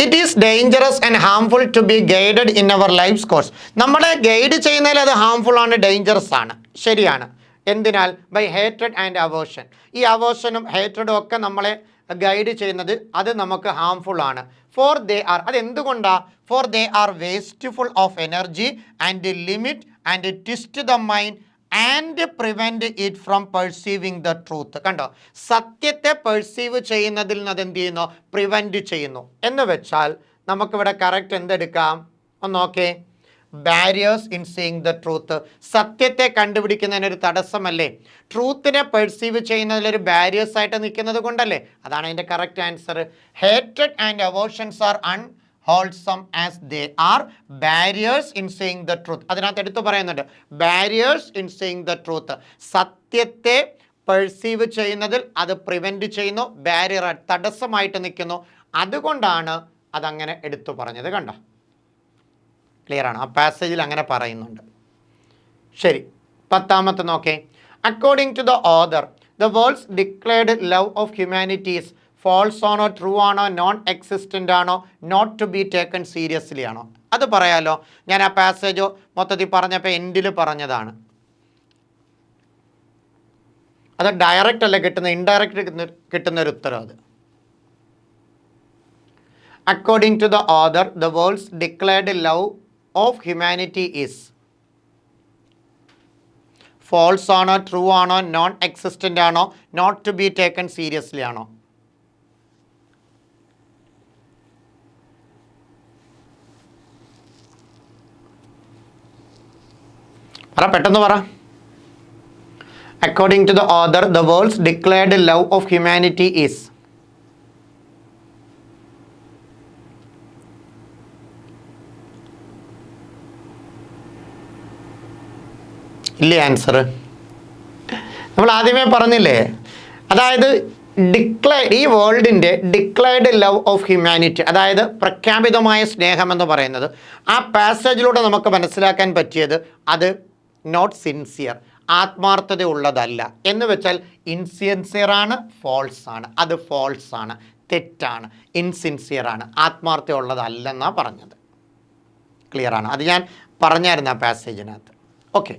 it is dangerous and harmful to be guided in our life course. നമ്മളെ ഗൈഡ് ചെയ്യുന്നതിൽ അത് ഹാംഫുൾ ആണ്, ഡേഞ്ചറസ് ആണ്, ശരിയാണ്. എന്തിനാൽ? By hatred and aversion. ഈ അവേർഷനും ഹേറ്റ്രഡും ഒക്കെ നമ്മളെ ഗൈഡ് ചെയ്യുന്നത് അത് നമുക്ക് ഹാംഫുൾ ആണ്. ഫോർ ദേ ആർ, അതെന്തുകൊണ്ടാണ്? For they are wasteful of energy and limit and twist the mind and prevent it from perceiving the truth. കണ്ടോ, സത്യത്തെ പെർസീവ് ചെയ്യുന്നതിൽ നിന്ന് അതെന്ത് ചെയ്യുന്നു? പ്രിവെൻറ്റ് ചെയ്യുന്നു. എന്ന് വെച്ചാൽ നമുക്കിവിടെ കറക്റ്റ് എന്തെടുക്കാം? ഒന്ന് നോക്കേ, barriers in seeing the truth. സത്യത്തെ കണ്ടുപിടിക്കുന്നതിനൊരു തടസ്സമല്ലേ? ട്രൂത്തിനെ പെർസീവ് ചെയ്യുന്നതിലൊരു ബാരിയേഴ്സ് ആയിട്ട് നിൽക്കുന്നത് കൊണ്ടല്ലേ? അതാണ് അതിൻ്റെ കറക്റ്റ് ആൻസർ. ഹേറ്റഡ് and aversions are unwholesome as they are barriers in seeing the truth. അതിനകത്ത് എടുത്തു പറയുന്നുണ്ട്, barriers in seeing the truth. സത്യത്തെ പെർസീവ് ചെയ്യുന്നതിൽ അത് പ്രിവെൻറ്റ് ചെയ്യുന്നു, ബാരിയർ തടസ്സമായിട്ട് നിൽക്കുന്നു. അതുകൊണ്ടാണ് അതങ്ങനെ എടുത്തു പറഞ്ഞത്. കണ്ടോ, ക്ലിയർ ആണ്? ആ പാസേജിൽ അങ്ങനെ പറയുന്നുണ്ട്. ശരി, 10ാമത്തെ നോക്കേ. According to the other the world's declared love of humanity's false ആണോ, ട്രൂ ആണോ, നോൺ എക്സിസ്റ്റൻ്റ് ആണോ, not to be taken seriously ആണോ? അത് പറയാലോ. ഞാൻ ആ പാസേജ് മൊത്തത്തിൽ പറഞ്ഞപ്പോൾ എൻഡിൽ പറഞ്ഞതാണ്. അത് ഡയറക്റ്റ് അല്ല കിട്ടുന്ന, ഇൻഡയറക്റ്റ് കിട്ടുന്നൊരു ഉത്തരം അത്. According to the author, the world's declared love of humanity is false ആണോ, ട്രൂ ആണോ, നോൺ എക്സിസ്റ്റൻ്റ് ആണോ, not to be taken seriously ആണോ? പെട്ടെന്ന് പറ. According to the author, the world's declared love of humanity is. ഇല്ലേ answer? നമ്മൾ ആദ്യമേ പറഞ്ഞില്ലേ, അതായത് ഈ വേൾഡിൻ്റെ ഡിക്ലെയർഡ് ലവ് ഓഫ് ഹ്യൂമാനിറ്റി, അതായത് പ്രഖ്യാപിതമായ സ്നേഹം എന്ന് പറയുന്നത് ആ പാസേജിലൂടെ നമുക്ക് മനസ്സിലാക്കാൻ പറ്റിയത് അത് നോട്ട് സിൻസിയർ, ആത്മാർത്ഥത ഉള്ളതല്ല. എന്ന് വെച്ചാൽ ഇൻസിൻസിയറാണ്, ഫോൾസ് ആണ്. അത് ഫോൾസ് ആണ്, തെറ്റാണ്, ഇൻസിൻസിയർ ആണ്, ആത്മാർത്ഥത ഉള്ളതല്ലെന്നാണ് പറഞ്ഞത്. ക്ലിയർ ആണ്? അത് ഞാൻ പറഞ്ഞായിരുന്നു ആ പാസേജിനകത്ത്. ഓക്കെ,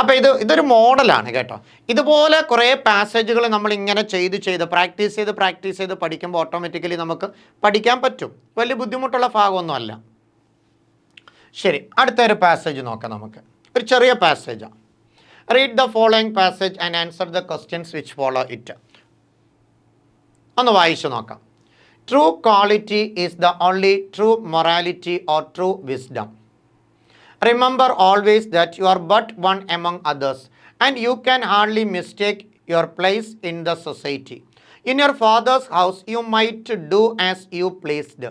അപ്പോൾ ഇതൊരു മോഡലാണ് കേട്ടോ. ഇതുപോലെ കുറേ പാസേജുകൾ നമ്മൾ ഇങ്ങനെ ചെയ്ത് പ്രാക്ടീസ് ചെയ്ത് പഠിക്കുമ്പോൾ ഓട്ടോമാറ്റിക്കലി നമുക്ക് പഠിക്കാൻ പറ്റും. വലിയ ബുദ്ധിമുട്ടുള്ള ഭാഗമൊന്നും അല്ല. ശരി, അടുത്തൊരു പാസേജ് നോക്കാം നമുക്ക്. ഒരു ചെറിയ പാസേജാണ്. Read the following passage and answer the questions which follow it. ഒന്ന് വായിച്ചു നോക്കാം. True quality is the only true morality or true wisdom. Remember always that you are but one among others, and you can hardly mistake your place in the society. In your father's house you might do as you pleased.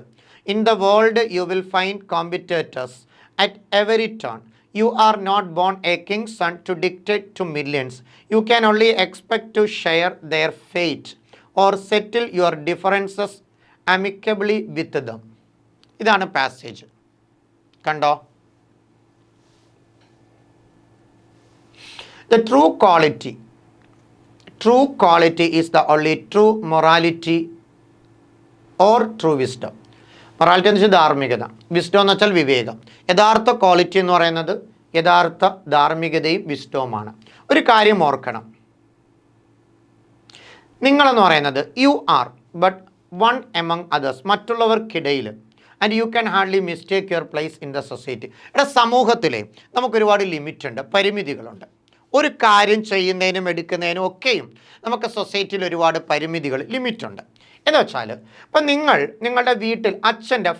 In the world you will find competitors at every turn. You are not born a king's son to dictate to millions. You can only expect to share their fate or settle your differences amicably with them. ഇതാണ് passage. കണ്ടോ? The true quality is the only true morality or true wisdom. Morality എന്ന് വെച്ചാൽ ധാർമ്മികത, wisdom എന്ന് വെച്ചാൽ വിവേകം. യഥാർത്ഥ quality എന്ന് പറയുന്നത് യഥാർത്ഥ ധാർമ്മികതയും വിസ്ഡവുമാണ്. ഒരു കാര്യം ഓർക്കണം, നിങ്ങളെന്ന് പറയുന്നത് you are but one among others, മറ്റുള്ളവർക്കിടയിൽ. And you can hardly mistake your place in the society. ഇവിടെ സമൂഹത്തിലെ നമുക്കൊരുപാട് ലിമിറ്റുണ്ട്, പരിമിതികളുണ്ട്. ഒരു കാര്യം ചെയ്യുന്നതിനും എടുക്കുന്നതിനും ഒക്കെയും നമുക്ക് സൊസൈറ്റിയിൽ ഒരുപാട് പരിമിതികൾ, ലിമിറ്റുണ്ട്. എന്ന് വെച്ചാൽ ഇപ്പം നിങ്ങളുടെ വീട്ടിൽ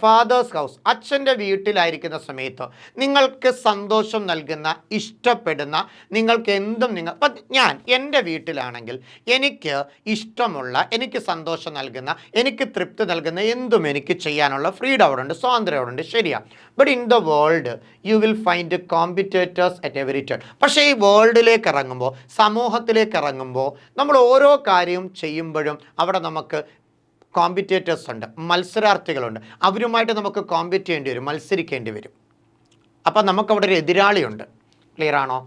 ഫാദേഴ്സ് ഹൗസ്, അച്ഛൻ്റെ വീട്ടിലായിരിക്കുന്ന സമയത്ത് നിങ്ങൾക്ക് സന്തോഷം നൽകുന്ന, ഇഷ്ടപ്പെടുന്ന, നിങ്ങൾക്ക് എന്തും ഇപ്പം ഞാൻ എൻ്റെ വീട്ടിലാണെങ്കിൽ എനിക്ക് ഇഷ്ടമുള്ള, എനിക്ക് സന്തോഷം നൽകുന്ന, എനിക്ക് തൃപ്തി നൽകുന്ന എന്തും എനിക്ക് ചെയ്യാനുള്ള ഫ്രീഡം അവിടെ ഉണ്ട്, സ്വാതന്ത്ര്യം അവിടെ ഉണ്ട്. ശരിയാണ്. But in the world you will find competitors at every turn. പക്ഷേ ഈ വേൾഡിലേക്ക് ഇറങ്ങുമ്പോൾ, സമൂഹത്തിലേക്ക് ഇറങ്ങുമ്പോൾ, നമ്മൾ ഓരോ കാര്യവും ചെയ്യുമ്പോഴും അവിടെ നമുക്ക് കോമ്പറ്റേറ്റേഴ്സ് ഉണ്ട്, മത്സരാർത്ഥികളുണ്ട്. അവരുമായിട്ട് നമുക്ക് കോമ്പറ്റ് ചെയ്യേണ്ടി വരും, മത്സരിക്കേണ്ടി വരും. അപ്പം നമുക്കവിടെ ഒരു എതിരാളിയുണ്ട്. ക്ലിയർ ആണോ?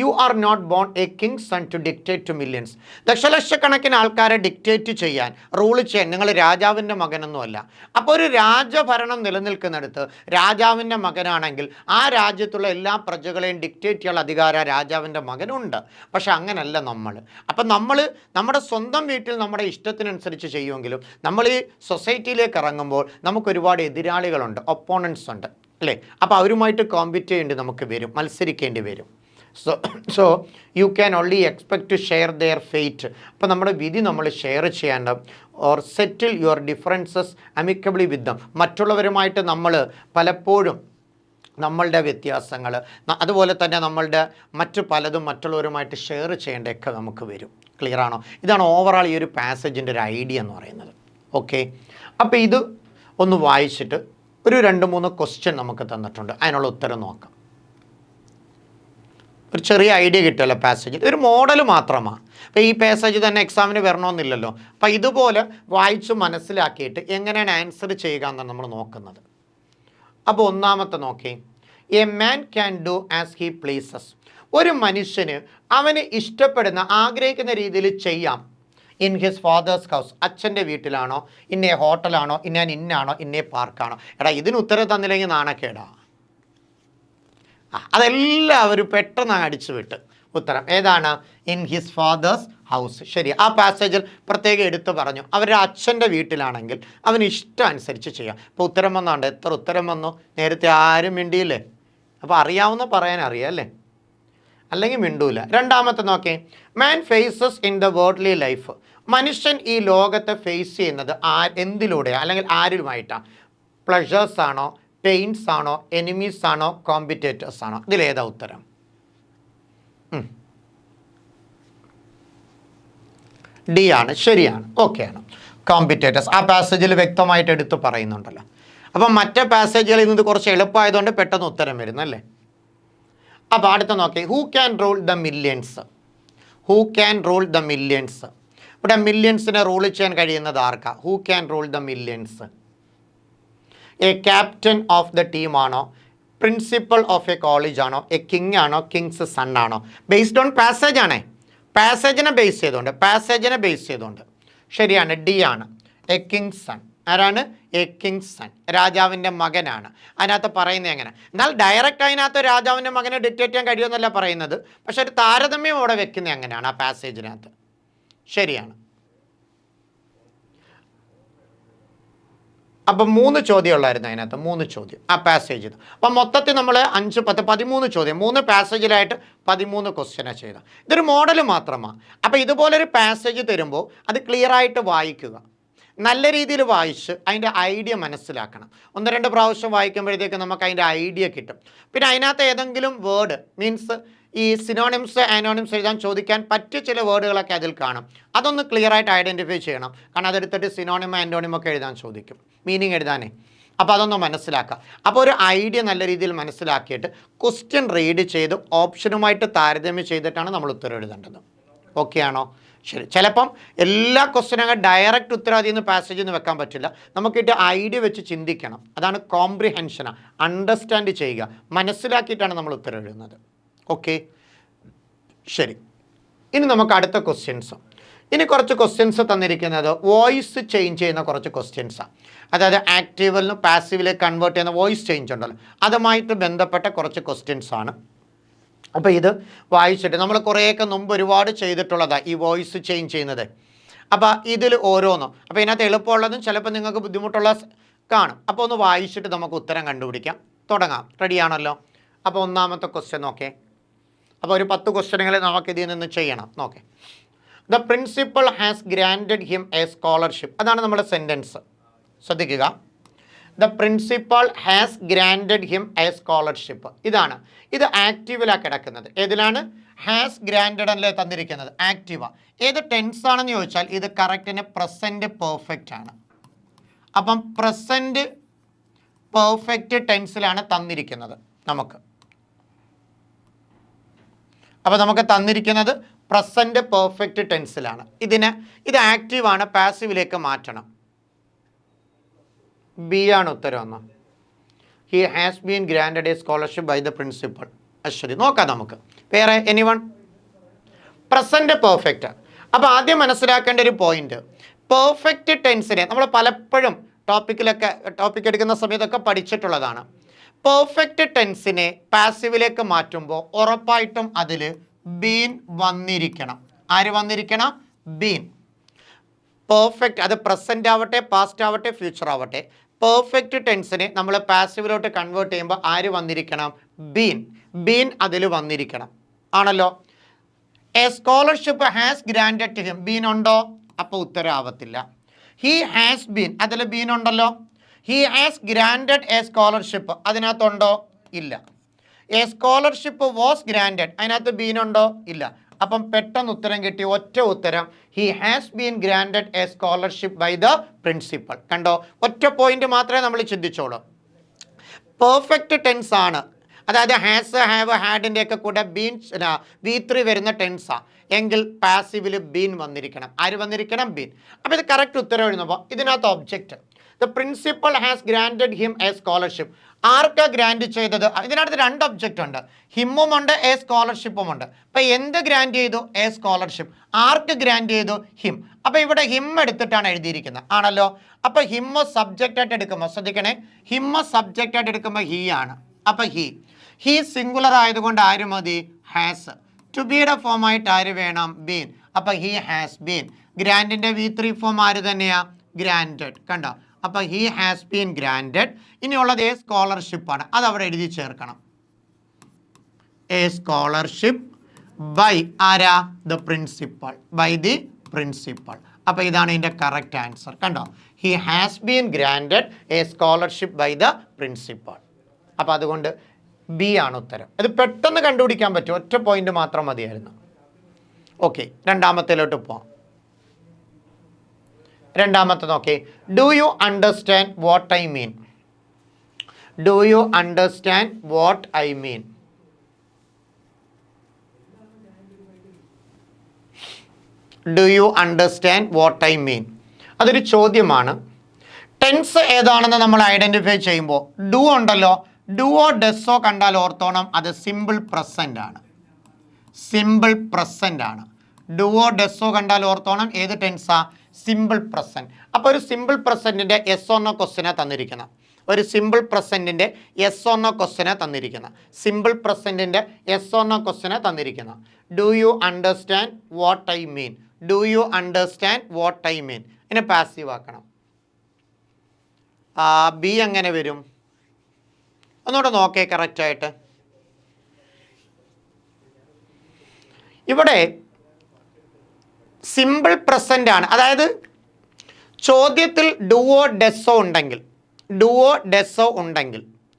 You are not born a king son to dictate to millions. ദശലക്ഷക്കണക്കിന് ആൾക്കാരെ ഡിക്റ്റേറ്റ് ചെയ്യാൻ, റൂൾ ചെയ്യാൻ നിങ്ങൾ രാജാവിൻ്റെ മകനൊന്നുമല്ല. അപ്പോൾ ഒരു രാജഭരണം നിലനിൽക്കുന്നിടത്ത് രാജാവിൻ്റെ മകനാണെങ്കിൽ ആ രാജ്യത്തുള്ള എല്ലാ പ്രജകളെയും ഡിക്റ്റേറ്റ് ചെയ്യാനുള്ള അധികാരം രാജാവിൻ്റെ മകനുണ്ട്. പക്ഷെ അങ്ങനല്ല നമ്മൾ. അപ്പം നമ്മൾ നമ്മുടെ സ്വന്തം വീട്ടിൽ നമ്മുടെ ഇഷ്ടത്തിനനുസരിച്ച് ചെയ്യുമെങ്കിലും നമ്മൾ ഈ സൊസൈറ്റിയിലേക്ക് ഇറങ്ങുമ്പോൾ നമുക്ക് ഒരുപാട് എതിരാളികളുണ്ട്, ഒപ്പോണൻസ് ഉണ്ട് അല്ലേ? അപ്പോൾ അവരുമായിട്ട് കോമ്പീറ്റ് ചെയ്യേണ്ടി നമുക്ക് വരും, മത്സരിക്കേണ്ടി വരും. So you can only expect to share their fate. അപ്പോൾ നമ്മുടെ വിധി നമ്മൾ ഷെയർ ചെയ്യാണ്ട് or settle your differences amicably with them. മറ്റുള്ളവരുമായിട്ട് നമ്മൾ പലപ്പോഴും നമ്മളുടെ വ്യത്യാസങ്ങൾ, അതുപോലെ തന്നെ നമ്മളുടെ മറ്റു പലതും മറ്റുള്ളവരുമായിട്ട് ഷെയർ ചെയ്യേണ്ടതൊക്കെ നമുക്ക് വരും. ക്ലിയർ ആണോ? ഇതാണ് ഓവറാൾ ഈ ഒരു പാസേജിൻ്റെ ഒരു ഐഡിയ എന്ന് പറയുന്നത്. ഓക്കെ, അപ്പോൾ ഇത് ഒന്ന് വായിച്ചിട്ട് ഒരു 2-3 ക്വസ്റ്റ്യൻ നമുക്ക് തന്നിട്ടുണ്ട്, അതിനുള്ള ഉത്തരം നോക്കാം. ഒരു ചെറിയ ഐഡിയ കിട്ടുമല്ലോ പാസേജിൽ. ഒരു മോഡൽ മാത്രമാണ്. അപ്പോൾ ഈ പാസേജ് തന്നെ എക്സാമിന് വരണമെന്നില്ലല്ലോ. അപ്പോൾ ഇതുപോലെ വായിച്ച് മനസ്സിലാക്കിയിട്ട് എങ്ങനെയാണ് ആൻസർ ചെയ്യുക എന്നാണ് നമ്മൾ നോക്കുന്നത്. അപ്പോൾ ഒന്നാമത്തെ നോക്കി, a man can do as he pleases. ഒരു മനുഷ്യന് അവന് ഇഷ്ടപ്പെടുന്ന, ആഗ്രഹിക്കുന്ന രീതിയിൽ ചെയ്യാം. ഇൻ ഹിസ് ഫാദേഴ്സ് ഹൗസ്, അച്ഛൻ്റെ വീട്ടിലാണോ, ഇന്നേ ഹോട്ടലാണോ, ഇന്നാണോ, ഇന്നേ പാർക്കാണോ. എടാ ഇതിന് ഉത്തരം തന്നില്ലെങ്കിൽ നാണക്കേടാ. അതെല്ലാവരും പെട്ടെന്ന് അടിച്ചു വിട്ട് ഉത്തരം ഏതാണ്? In his fathers house. ശരി, ആ പാസേജിൽ പ്രത്യേകം എടുത്തു പറഞ്ഞു അവരുടെ അച്ഛൻ്റെ വീട്ടിലാണെങ്കിൽ അവന് ഇഷ്ടം അനുസരിച്ച് ചെയ്യാം. ഇപ്പോൾ ഉത്തരം വന്നാണ്ട് എത്ര ഉത്തരം വന്നു? നേരത്തെ ആരും മിണ്ടിയില്ലേ? അപ്പോൾ അറിയാവുന്ന പറയാൻ അറിയാം അല്ലേ, അല്ലെങ്കിൽ മിണ്ടൂല. രണ്ടാമത്തെ നോക്കേ, man faces in the worldly life. മനുഷ്യൻ ഈ ലോകത്തെ ഫേസ് ചെയ്യുന്നത് എന്തിലൂടെയാണ് അല്ലെങ്കിൽ ആരുമായിട്ടാണ്? പ്ലഷേഴ്സ് ആണോ, പെയിൻസ് ആണോ, എനിമീസ് ആണോ, കോമ്പറ്റേറ്റേഴ്സ് ആണോ? ഇതിലേതാ ഉത്തരം? ഡി ആണ്, ശരിയാണ്. ഓക്കെ ആണ്, കോമ്പറ്റേറ്റേഴ്സ്. ആ പാസേജിൽ വ്യക്തമായിട്ട് എടുത്ത് പറയുന്നുണ്ടല്ലോ. അപ്പം മറ്റേ പാസേജുകളിൽ നിന്ന് കുറച്ച് എളുപ്പമായതുകൊണ്ട് പെട്ടെന്ന് ഉത്തരം വരുന്നല്ലേ. അപ്പോൾ അടുത്ത നോക്കി, who can rule the millions. Who can rule the millions. ഇവിടെ മില്യൺസിനെ റൂൾ ചെയ്യാൻ കഴിയുന്നത് ആർക്കാ? Who can rule the millions? A captain of the team ആണോ, പ്രിൻസിപ്പൽ ഓഫ് എ കോളേജ് ആണോ, എ കിങ് ആണോ, കിങ്സ് സൺ ആണോ? ബേസ്ഡ് ഓൺ പാസേജ് ആണേ, പാസേജിനെ base ചെയ്തുകൊണ്ട്. ശരിയാണ്, ഡി ആണ്, എ കിങ് സൺ. ആരാണ്? എ കിങ് സൺ, രാജാവിൻ്റെ മകനാണ്. അതിനകത്ത് പറയുന്നത് എങ്ങനെ? എന്നാൽ ഡയറക്റ്റ് അതിനകത്ത് രാജാവിൻ്റെ മകനെ ഡിക്റ്റേറ്റ് ചെയ്യാൻ കഴിയുമെന്നല്ല പറയുന്നത്, പക്ഷെ ഒരു താരതമ്യം അവിടെ വെക്കുന്നത് എങ്ങനെയാണ് ആ പാസേജിനകത്ത്. ശരിയാണ്. അപ്പം 3 ചോദ്യം ഉള്ളായിരുന്നു അതിനകത്ത്, 3 ചോദ്യം ആ പാസേജിൽ. അപ്പം മൊത്തത്തിൽ നമ്മൾ 5, 10, 13 ചോദ്യം, 3 പാസേജിലായിട്ട് 13 ക്വസ്റ്റ്യനാണ് ചെയ്തത്. ഇതൊരു മോഡൽ മാത്രമാണ്. അപ്പോൾ ഇതുപോലൊരു പാസേജ് തരുമ്പോൾ അത് ക്ലിയറായിട്ട് വായിക്കുക, നല്ല രീതിയിൽ വായിച്ച് അതിൻ്റെ ഐഡിയ മനസ്സിലാക്കണം. 1-2 പ്രാവശ്യം വായിക്കുമ്പോഴത്തേക്ക് നമുക്ക് അതിൻ്റെ ഐഡിയ കിട്ടും. പിന്നെ അതിനകത്ത് ഏതെങ്കിലും വേർഡ് മീൻസ് ഈ സിനോണിംസ് ആനോണിംസ് എഴുതാൻ ചോദിക്കാൻ പറ്റിയ ചില വേർഡുകളൊക്കെ അതിൽ കാണും. അതൊന്ന് ക്ലിയറായിട്ട് ഐഡൻറ്റിഫൈ ചെയ്യണം. കാരണം അതെടുത്തിട്ട് സിനോണിം ആൻറ്റോണിം ഒക്കെ എഴുതാൻ ചോദിക്കും, മീനിങ് എഴുതാനേ. അപ്പോൾ അതൊന്ന് മനസ്സിലാക്കുക. അപ്പോൾ ഒരു ഐഡിയ നല്ല രീതിയിൽ മനസ്സിലാക്കിയിട്ട് ക്വസ്റ്റ്യൻ റീഡ് ചെയ്ത് ഓപ്ഷനുമായിട്ട് താരതമ്യം ചെയ്തിട്ടാണ് നമ്മൾ ഉത്തരം എഴുതേണ്ടത്. ഓക്കെ ആണോ? ശരി. ചിലപ്പം എല്ലാ ക്വസ്റ്റ്യനും ഡയറക്റ്റ് ഉത്തരം അതിൽ നിന്ന് പാസേജിൽ നിന്ന് വെക്കാൻ പറ്റില്ല. നമുക്കിട്ട് ഐഡിയ വെച്ച് ചിന്തിക്കണം. അതാണ് കോംപ്രിഹെൻഷനാണ്, അണ്ടർസ്റ്റാൻഡ് ചെയ്യുക, മനസ്സിലാക്കിയിട്ടാണ് നമ്മൾ ഉത്തരം എഴുതുന്നത്. ഓക്കെ, ശരി. ഇനി നമുക്ക് അടുത്ത ക്വസ്റ്റ്യൻസ്. ഇനി കുറച്ച് ക്വസ്റ്റ്യൻസ് തന്നിരിക്കുന്നത് വോയിസ് ചേഞ്ച് ചെയ്യുന്ന കുറച്ച് ക്വസ്റ്റ്യൻസാണ്. അതായത് ആക്റ്റീവിൽ നിന്ന് പാസീവിലേക്ക് കൺവേർട്ട് ചെയ്യുന്ന വോയിസ് ചേഞ്ച് ഉണ്ടല്ലോ, അതുമായിട്ട് ബന്ധപ്പെട്ട കുറച്ച് ക്വസ്റ്റ്യൻസാണ്. അപ്പോൾ ഇത് വായിച്ചിട്ട് നമ്മൾ കുറേയൊക്കെ മുമ്പ് ഒരുപാട് ചെയ്തിട്ടുള്ളതാണ് ഈ വോയിസ് ചേഞ്ച് ചെയ്യുന്നത്. അപ്പോൾ ഇതിൽ ഓരോന്നും, അപ്പോൾ ഇതിനകത്ത് എളുപ്പമുള്ളതും ചിലപ്പോൾ നിങ്ങൾക്ക് ബുദ്ധിമുട്ടുള്ള കാണും. അപ്പോൾ ഒന്ന് വായിച്ചിട്ട് നമുക്ക് ഉത്തരം കണ്ടുപിടിക്കാം. തുടങ്ങാം. റെഡിയാണല്ലോ? അപ്പോൾ ഒന്നാമത്തെ ക്വസ്റ്റ്യൻ നോക്കേ. അപ്പോൾ ഒരു 10 ക്വസ്റ്റ്യനുകൾ നമുക്ക് ഇതിൽ നിന്ന് ചെയ്യണം. നോക്കേ, the principal has granted him A scholarship. അതാണ് നമ്മുടെ സെൻറ്റൻസ്. ശ്രദ്ധിക്കുക, the principal has granted him A scholarship. ഇതാണ്, ഇത് ആക്റ്റീവിലാണ് കിടക്കുന്നത്. ഏതിലാണ്? ഹാസ് ഗ്രാൻഡഡ് അല്ലേ തന്നിരിക്കുന്നത്, ആക്റ്റീവാ. ഏത് ടെൻസ് ആണെന്ന് ചോദിച്ചാൽ ഇത് കറക്റ്റിന് പ്രസൻറ്റ് പെർഫെക്റ്റ് ആണ്. അപ്പം പ്രസൻറ്റ് പെർഫെക്റ്റ് ടെൻസിലാണ് തന്നിരിക്കുന്നത് നമുക്ക്. അപ്പോൾ നമുക്ക് തന്നിരിക്കുന്നത് പ്രസൻറ്റ് പെർഫെക്റ്റ് ടെൻസിലാണ്. ഇത് ആക്റ്റീവാണ്, പാസീവിലേക്ക് മാറ്റണം. ബി ആണ് ഉത്തരം. ഒന്ന്, he has been granted a scholarship by the principal. Ashwathi. നോക്കാം നമുക്ക്. വേറെ എനിവൺ? Present perfect. അപ്പോൾ ആദ്യം മനസ്സിലാക്കേണ്ട ഒരു പോയിന്റ്, പെർഫെക്റ്റ് ടെൻസിനെ നമ്മൾ പലപ്പോഴും ടോപ്പിക് എടുക്കുന്ന സമയത്തൊക്കെ പഠിച്ചിട്ടുള്ളതാണ്. പെർഫെക്റ്റ് ടെൻസിനെ പാസീവിലേക്ക് മാറ്റുമ്പോൾ ഉറപ്പായിട്ടും അതിൽ ബീൻ വന്നിരിക്കണം. ആര് വന്നിരിക്കണം? ബീൻ. പെർഫെക്റ്റ്, അത് പ്രസന്റ് ആവട്ടെ, പാസ്റ്റ് ആവട്ടെ, ഫ്യൂച്ചർ ആവട്ടെ, പെർഫെക്റ്റ് ടെൻസിനെ നമ്മൾ പാസീവിലോട്ട് കൺവേർട്ട് ചെയ്യുമ്പോൾ ആര് വന്നിരിക്കണം? ബീൻ. ബീൻ അതിൽ വന്നിരിക്കണം. ആണല്ലോ. A scholarship has granted to him. Been ഉണ്ടോ? അപ്പോൾ ഉത്തരവാവത്തില്ല. ഹി ഹാസ് ബീൻ, അതിൽ ബീൻ ഉണ്ടല്ലോ. He has granted a scholarship, അതിനകത്തുണ്ടോ? ഇല്ല. എ സ്കോളർഷിപ്പ് വാസ് ഗ്രാൻഡഡ്, അതിനകത്ത് ബീൻ ഉണ്ടോ? ഇല്ല. അപ്പം പെട്ടെന്ന് ഉത്തരം കിട്ടി. ഒറ്റ ഉത്തരം, he has been granted a scholarship by the principal. കണ്ടോ? ഒറ്റ പോയിന്റ് മാത്രമേ നമ്മൾ ചിന്തിച്ചോളൂ. പെർഫെക്റ്റ് ടെൻസ് ആണ്, അതായത് ഹാസ്, ഹാവ്, ഹാഡിൻ്റെ ഒക്കെ കൂടെ ബീൻ V3 വരുന്ന ടെൻസാണ് എങ്കിൽ പാസീവിൽ ബീൻ വന്നിരിക്കണം. ആര് വന്നിരിക്കണം? ബീൻ. അപ്പോൾ ഇത് കറക്റ്റ് ഉത്തരം എഴുതുമ്പോൾ ഇതിനകത്ത് object, the principal has granted him A scholarship. ആർക്കാ ഗ്രാൻഡ് ചെയ്തത്? ഇതിനകത്ത് രണ്ട് ഒബ്ജക്റ്റ് ഉണ്ട്, ഹിമ്മും ഉണ്ട്, എ സ്കോളർഷിപ്പും ഉണ്ട്. അപ്പോൾ എന്ത് ഗ്രാൻഡ് ചെയ്തു? A scholarship. ആർക്ക് ഗ്രാൻഡ് ചെയ്തു? ഹിം. അപ്പോൾ ഇവിടെ ഹിം എടുത്തിട്ടാണ് എഴുതിയിരിക്കുന്നത്. ആണല്ലോ. അപ്പോൾ ഹിമ്മ സബ്ജക്റ്റ് ആയിട്ട് എടുക്കുമ്പോൾ ശ്രദ്ധിക്കണേ, ഹിമ്മ സബ്ജക്റ്റ് ആയിട്ട് എടുക്കുമ്പോൾ ഹീ ആണ്. അപ്പോൾ ഹീ സിംഗുലർ ആയതുകൊണ്ട് ആര് മതി? ഹാസ്. ടു ബിയുടെ ഫോം ആയിട്ട് ആര് വേണം? ബീൻ. അപ്പോൾ ഹി ഹാസ് ബീൻ. ഗ്രാൻഡിൻ്റെ V3 ഫോം ആര് തന്നെയാ? ഗ്രാൻഡഡ്. കണ്ടോ? അപ്പോൾ ഹി ഹാസ് ബീൻ ഗ്രാൻഡഡ്. ഇനിയുള്ളത് എ സ്കോളർഷിപ്പാണ്, അത് അവിടെ എഴുതി ചേർക്കണം. എ സ്കോളർഷിപ്പ് ബൈ ആരാ? The principal. By the principal. അപ്പോൾ ഇതാണ് ഇതിൻ്റെ കറക്റ്റ് ആൻസർ. കണ്ടോ? He has been granted a scholarship by the principal. അപ്പോൾ അതുകൊണ്ട് ബി ആണ് ഉത്തരം. ഇത് പെട്ടെന്ന് കണ്ടുപിടിക്കാൻ പറ്റും, ഒറ്റ പോയിന്റ് മാത്രം മതിയായിരുന്നു. ഓക്കെ, രണ്ടാമത്തേലോട്ട് പോവാം. രണ്ടാമത്തെ നോക്കി, do you understand what I mean? Do you understand what I mean? Do you understand what I മീൻ? അതൊരു ചോദ്യമാണ്. ടെൻസ് ഏതാണെന്ന് നമ്മൾ ഐഡൻറ്റിഫൈ ചെയ്യുമ്പോൾ ഡു ഉണ്ടല്ലോ, ഡുവോ ഡെസ്സോ കണ്ടാൽ ഓർത്തോണം അത് സിമ്പിൾ പ്രസൻ്റ് ആണ്. സിമ്പിൾ പ്രസൻ്റ് ആണ്. ഡുവോ ഡെസ്സോ കണ്ടാൽ ഓർത്തോണം ഏത് ടെൻസാ? Simple present. അപ്പോൾ ഒരു സിമ്പിൾ പ്രസൻറ്റിൻ്റെ എസ് ഓർ നോ ക്വസ്റ്റ്യനാ തന്നിരിക്കുന്നത്. ഒരു സിമ്പിൾ പ്രസൻറ്റിൻ്റെ എസ് ഓർ നോ ക്വസ്റ്റ്യനാ തന്നിരിക്കുന്നത്. സിമ്പിൾ പ്രസൻറ്റിൻ്റെ എസ് ഓർ നോ ക്വസ്റ്റ്യനാ തന്നിരിക്കുന്നത്. Do you understand what I mean? Do you understand what I mean? ഇതിനെ പാസീവ് ആക്കണം. ബി എങ്ങനെ വരും? ഒന്നുകൂടെ നോക്കേ കറക്റ്റായിട്ട്. ഇവിടെ സിമ്പിൾ പ്രസൻ്റ് ആണ്, അതായത് ചോദ്യത്തിൽ ഡുവോ ഡെസ്സോ ഉണ്ടെങ്കിൽ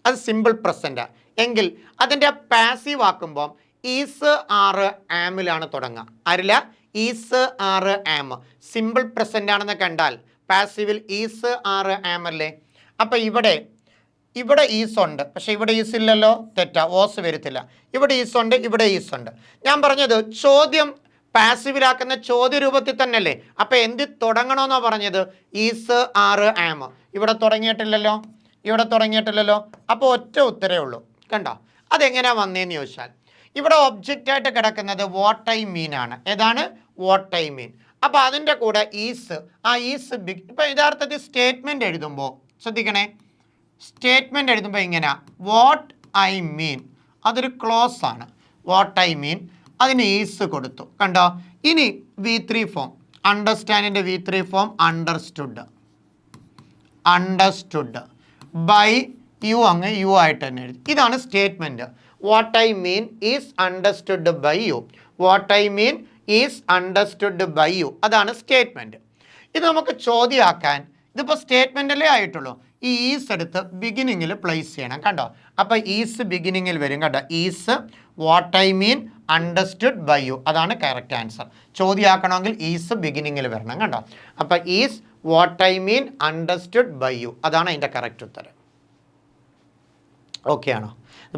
അത് സിമ്പിൾ പ്രസൻ്റാണ്. എങ്കിൽ അതിൻ്റെ പാസീവ് ആക്കുമ്പം ഈസ് ആറ് ആമിലാണ് തുടങ്ങുക. ആരില്ല? ഈസ് ആറ് ആം. സിമ്പിൾ പ്രസൻ്റ് ആണെന്ന് കണ്ടാൽ പാസീവിൽ ഈസ് ആറ് ആം അല്ലേ? അപ്പം ഇവിടെ ഈസ് ഉണ്ട്, പക്ഷേ ഇവിടെ ഈസ് ഇല്ലല്ലോ, തെറ്റാ, ഓസ് വരത്തില്ല. ഇവിടെ ഈസ് ഉണ്ട്, ഇവിടെ ഈസ് ഉണ്ട്. ഞാൻ പറഞ്ഞത് ചോദ്യം പാസീവിലാക്കുന്ന ചോദ്യ രൂപത്തിൽ തന്നെയല്ലേ? അപ്പം എന്ത് തുടങ്ങണമെന്നാണ് പറഞ്ഞത്? ഈസ് ആറ് ആം. ഇവിടെ തുടങ്ങിയിട്ടില്ലല്ലോ. അപ്പോൾ ഒറ്റ ഉത്തരേ ഉള്ളൂ. കണ്ടോ? അതെങ്ങനെയാണ് വന്നതെന്ന് ചോദിച്ചാൽ ഇവിടെ ഒബ്ജക്റ്റായിട്ട് കിടക്കുന്നത് വാട്ട് ഐ മീൻ ആണ്. ഏതാണ്? വാട്ട് ഐ മീൻ. അപ്പോൾ അതിൻ്റെ കൂടെ ഈസ്, ആ ഈസ് ബിഗ്. ഇപ്പം യഥാർത്ഥത്തിൽ സ്റ്റേറ്റ്മെൻറ്റ് എഴുതുമ്പോൾ ശ്രദ്ധിക്കണേ, സ്റ്റേറ്റ്മെൻറ്റ് എഴുതുമ്പോൾ ഇങ്ങനെ വാട്ട് ഐ മീൻ, അതൊരു ക്ലോസ് ആണ്. വാട്ട് ഐ മീൻ, അതിന് ഈസ് കൊടുത്തു. കണ്ടോ? ഇനി V3 ഫോം, അണ്ടർസ്റ്റാൻഡിൻ്റെ V3 form understood by you, അങ്ങ് യു ആയിട്ട് തന്നെ എഴുതി. ഇതാണ് statement. What I mean is understood by you. What I mean is understood by you, അതാണ് സ്റ്റേറ്റ്മെൻറ്റ്. ഇത് നമുക്ക് ചോദ്യമാക്കാൻ, ഇതിപ്പോൾ സ്റ്റേറ്റ്മെൻറ്റല്ലേ ആയിട്ടുള്ളൂ. ഈ ഈസ് എടുത്ത് ബിഗിനിങ്ങിൽ പ്ലേസ് ചെയ്യണം. കണ്ടോ? അപ്പോൾ ഈസ് ബിഗിനിങ്ങിൽ വരും. കണ്ടോ? Is what I mean understood by you, അതാണ് കറക്റ്റ് ആൻസർ. ചോദ്യമാക്കണമെങ്കിൽ ഈസ് ബിഗിനിങ്ങിൽ വരണം. കണ്ടോ? അപ്പോൾ is what I mean understood by you, അതാണ് അതിൻ്റെ കറക്റ്റ് ഉത്തരം. ഓക്കെ ആണോ?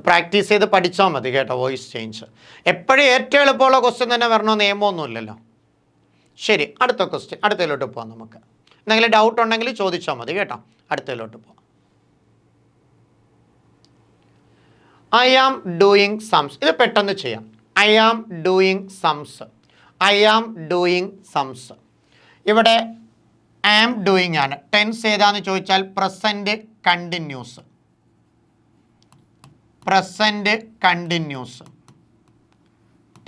പ്രാക്ടീസ് ചെയ്ത് പഠിച്ചാൽ മതി കേട്ടോ. വോയിസ് ചേഞ്ച് എപ്പോഴും ഏറ്റവും എളുപ്പമുള്ള ക്വസ്റ്റ്യൻ തന്നെ വരണമെന്ന് നിയമമൊന്നുമില്ലല്ലോ. ശരി, അടുത്ത ക്വസ്റ്റ്യൻ, അടുത്തതിലോട്ട് പോകാം. നമുക്ക് എന്തെങ്കിലും ഡൗട്ട് ഉണ്ടെങ്കിൽ ചോദിച്ചാൽ മതി കേട്ടോ. അടുത്തതിലോട്ട് പോകാം. ഐ ആം ഡൂയിങ് സംസ്. ഇത് പെട്ടെന്ന് ചെയ്യാം. I am doing sums. I am doing sums. ഇവിടെ ആം ഡൂയിങ് ആണ്. ടെൻസ് ഏതാന്ന് ചോദിച്ചാൽ present continuous. Present continuous.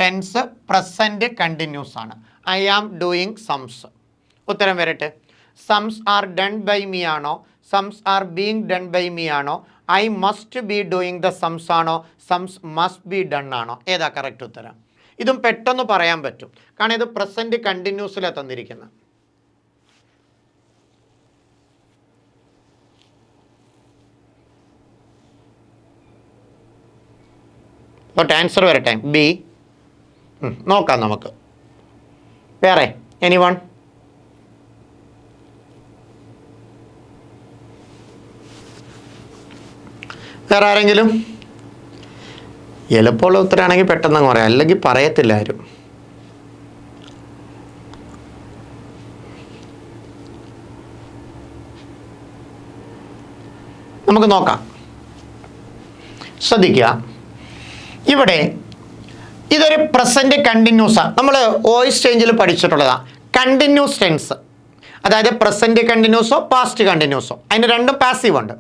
Tense present continuous ആണ്. I am doing sums. ഉത്തരം വരട്ടെ. സംസ് ആർ ഡൺ ബൈ മീ ആണോ, sums are being done by me ആണോ, I must be doing the sums ആണോ, സംസ് മസ്റ്റ് ബി ഡൺ ആണോ? ഏതാ കറക്റ്റ് ഉത്തരം? ഇതും പെട്ടെന്ന് പറയാൻ പറ്റും, കാരണം ഇത് പ്രസൻറ്റ് കണ്ടിന്യൂസിലാണ് തന്നിരിക്കുന്നത്. അപ്പോൾ ആൻസർ വരട്ടെ. ബി. നോക്കാം നമുക്ക്. വേറെ എനിവൺ? വേറെ ആരെങ്കിലും? എളുപ്പമുള്ള ഉത്തരമാണെങ്കിൽ പെട്ടെന്ന് പറയാം, അല്ലെങ്കിൽ പറയത്തില്ല ആരും. നമുക്ക് നോക്കാം. ശ്രദ്ധിക്കുക, ഇവിടെ ഇതൊരു പ്രസൻറ്റ് കണ്ടിന്യൂസാണ്. നമ്മൾ വോയിസ് ചേഞ്ചിൽ പഠിച്ചിട്ടുള്ളതാണ് കണ്ടിന്യൂസ് ടെൻസ്. അതായത് പ്രസൻറ്റ് കണ്ടിന്യൂസോ പാസ്റ്റ് കണ്ടിന്യൂസോ, അതിന് രണ്ടും പാസീവ് ഉണ്ട്.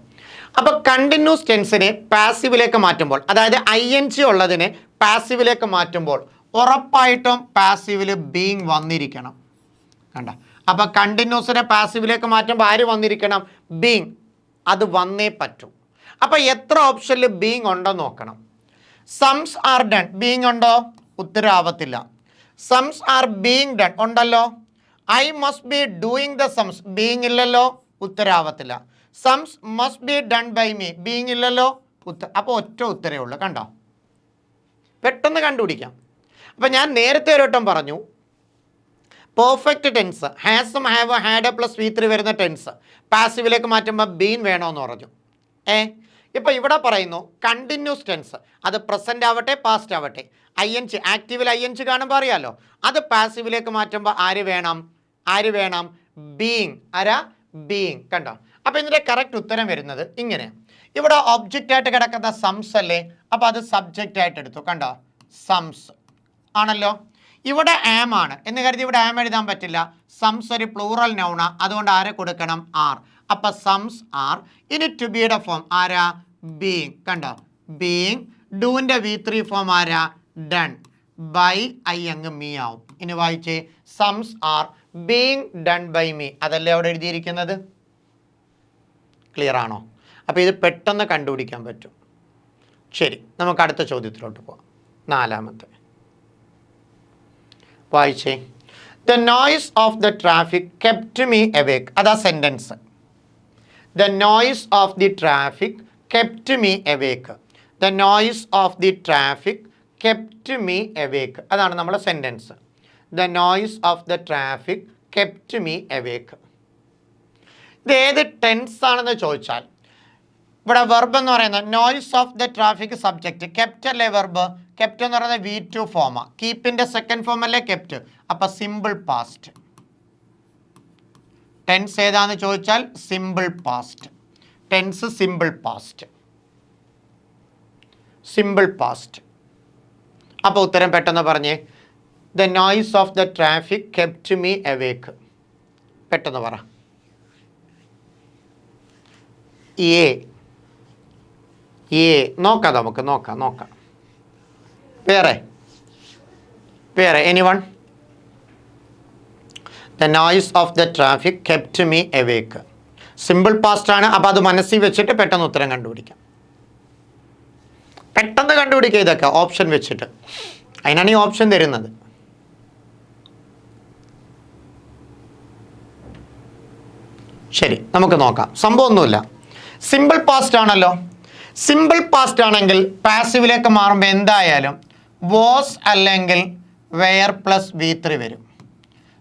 അപ്പോൾ കണ്ടിന്യൂസ് ടെൻസിനെ പാസീവിലേക്ക് മാറ്റുമ്പോൾ, അതായത് ING ഉള്ളതിനെ പാസീവിലേക്ക് മാറ്റുമ്പോൾ ഉറപ്പായിട്ടും പാസീവിൽ ബീങ് വന്നിരിക്കണം. കണ്ട, അപ്പോൾ കണ്ടിന്യൂസിനെ പാസീവിലേക്ക് മാറ്റുമ്പോൾ ആര് വന്നിരിക്കണം? ബീങ്. അത് വന്നേ പറ്റൂ. അപ്പോൾ എത്ര ഓപ്ഷനിൽ ബീങ് ഉണ്ടോ നോക്കണം. സംസ് ആർ ഡൺ, ബീങ് ഉണ്ടോ? ഉത്തരവാവത്തില്ല. സംസ് ആർ ബീങ് ഡൺ ഉണ്ടല്ലോ. I must be doing the sums, being ഇല്ലല്ലോ, ഉത്തരവാവത്തില്ല. Sums must be done by me, being ഇല്ലല്ലോ, അപ്പോൾ ഒറ്റ ഉത്തരേ ഉള്ളൂ. കണ്ടോ, പെട്ടെന്ന് കണ്ടുപിടിക്കാം. അപ്പം ഞാൻ നേരത്തെ ഒരു വട്ടം പറഞ്ഞു, പെർഫെക്റ്റ് ടെൻസ് ഹാസും ഹാവ് ഹാഡ് പ്ലസ് V3 വരുന്ന ടെൻസ് പാസീവിലേക്ക് മാറ്റുമ്പോൾ ബീൻ വേണമെന്ന് പറഞ്ഞു. ഇപ്പോൾ ഇവിടെ പറയുന്നു കണ്ടിന്യൂസ് ടെൻസ്, അത് പ്രസൻറ്റ് ആവട്ടെ പാസ്റ്റ് ആവട്ടെ, ING ആക്റ്റീവിൽ ING കാണുമ്പോൾ അറിയാമല്ലോ, അത് പാസീവിലേക്ക് മാറ്റുമ്പോൾ ആര് വേണം? ആര് വേണം? ബീങ്. ആരാ? ബീങ്. കണ്ടോ, അപ്പോൾ ഇതിൻ്റെ കറക്റ്റ് ഉത്തരം വരുന്നത് ഇങ്ങനെ. ഇവിടെ ഒബ്ജക്റ്റ് ആയിട്ട് കിടക്കുന്ന സംസ് അല്ലേ, അപ്പോൾ അത് സബ്ജക്റ്റ് ആയിട്ട് എടുത്തു. കണ്ടോ, സംസ് ആണല്ലോ. ഇവിടെ ആം ആണ് എന്ന് കരുതി ഇവിടെ ആം എഴുതാൻ പറ്റില്ല. സംസ് ഒരു പ്ലൂറൽ നൗണാ, അതുകൊണ്ട് ആരെ കൊടുക്കണം? ആർ. അപ്പം സംസ് ആർ. ഇനി ടു ബിയുടെ ഫോം ആരാ? ബീങ്. കണ്ടോ, ബീങ്. ഡൂവിൻ്റെ V3 ഫോം ആരാ? ഡൺ. ബൈ ഐ അങ്ങ് മീ ആവും. ഇനി വായിച്ചേ, sums are being done by me. അതല്ലേ അവിടെ എഴുതിയിരിക്കുന്നത്? ക്ലിയർ ആണോ? അപ്പോൾ ഇത് പെട്ടെന്ന് കണ്ടുപിടിക്കാൻ പറ്റും. ശരി, നമുക്ക് അടുത്ത ചോദ്യത്തിലോട്ട് പോകാം. നാലാമത്തെ വായിച്ചേ. The noise of the traffic kept me awake. അതാ sentence. The noise of the traffic kept me awake. The noise of the traffic kept me awake. അതാണ് നമ്മുടെ sentence. The noise of the traffic kept me awake. ഇത് ഏത് tense ആണെന്ന് ചോദിച്ചാൽ, ഇവിടെ verb എന്ന് പറയുന്നത് noise of the traffic subject, kept അല്ലേ വെർബ്? കെപ്റ്റ് എന്ന് പറയുന്നത് V2 ഫോമാണ്. കീപ്പിൻ്റെ സെക്കൻഡ് ഫോം അല്ലേ കെപ്റ്റ്, അപ്പം സിമ്പിൾ പാസ്റ്റ്. ടെൻസ് ഏതാന്ന് ചോദിച്ചാൽ simple past. Tense simple past. Simple past. അപ്പോൾ ഉത്തരം പെട്ടെന്ന് പറഞ്ഞേ. The noise of the traffic kept me awake. പെട്ടെന്ന് പറ. നോക്കാം, നമുക്ക് നോക്കാം. വേറെ anyone? The noise of the traffic kept me awake. Simple past ആണ്. അപ്പോൾ അത് മനസ്സിൽ വെച്ചിട്ട് പെട്ടെന്ന് ഉത്തരം കണ്ടുപിടിക്കാം. പെട്ടെന്ന് കണ്ടുപിടിക്കുക ഇതൊക്കെ ഓപ്ഷൻ വെച്ചിട്ട്. അതിനാണ് ഈ ഓപ്ഷൻ തരുന്നത്. ശരി, നമുക്ക് നോക്കാം. സംഭവമൊന്നുമില്ല. സിമ്പിൾ പാസ്റ്റ് ആണല്ലോ. സിമ്പിൾ പാസ്റ്റ് ആണെങ്കിൽ പാസീവിലേക്ക് മാറുമ്പോൾ എന്തായാലും വാസ് അല്ലെങ്കിൽ വെയർ പ്ലസ് V3 വരും.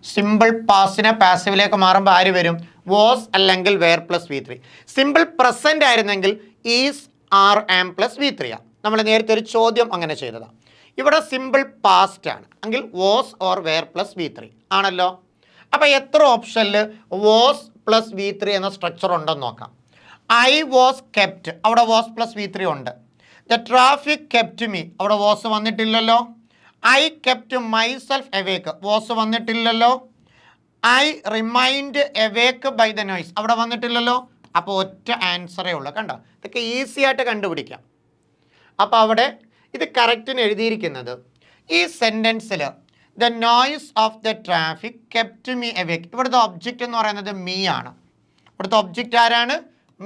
സിമ്പിൾ പാസ്റ്റിനെ പാസീവിലേക്ക് മാറുമ്പോൾ ആര് വരും? വാസ് അല്ലെങ്കിൽ were plus V3. Simple present ആയിരുന്നെങ്കിൽ is are am plus V3 ആണ്. നമ്മൾ നേരത്തെ ഒരു ചോദ്യം അങ്ങനെ ചെയ്തതാണ്. ഇവിടെ സിമ്പിൾ പാസ്റ്റ് ആണ് എങ്കിൽ was or were plus V3 ആണല്ലോ. അപ്പോൾ എത്ര ഓപ്ഷനിൽ വാസ് പ്ലസ് V3 എന്ന സ്ട്രക്ചർ ഉണ്ടെന്ന് നോക്കാം. ഐ വാസ് കെപ്റ്റ്, അവിടെ വാസ് പ്ലസ് V3 ഉണ്ട്. ദ ട്രാഫിക് കെപ്റ്റ് മീ, അവിടെ വാസ് വന്നിട്ടില്ലല്ലോ. I kept myself awake, was വന്നിട്ടില്ലല്ലോ. I remained awake by the noise, അവിടെ വന്നിട്ടില്ലല്ലോ. അപ്പോൾ ഒറ്റ ആൻസറേ ഉള്ളൂ. കണ്ടോ, ഇതൊക്കെ ഈസി ആയിട്ട് കണ്ടുപിടിക്കാം. അപ്പോൾ അവിടെ ഇത് കറക്റ്റിന് എഴുതിയിരിക്കുന്നത് ഈ സെൻറ്റൻസിൽ the noise of the traffic kept me awake, ഇവിടുത്തെ ഒബ്ജക്റ്റ് എന്ന് പറയുന്നത് മീ ആണ്. ഇവിടുത്തെ ഒബ്ജക്റ്റ് ആരാണ്?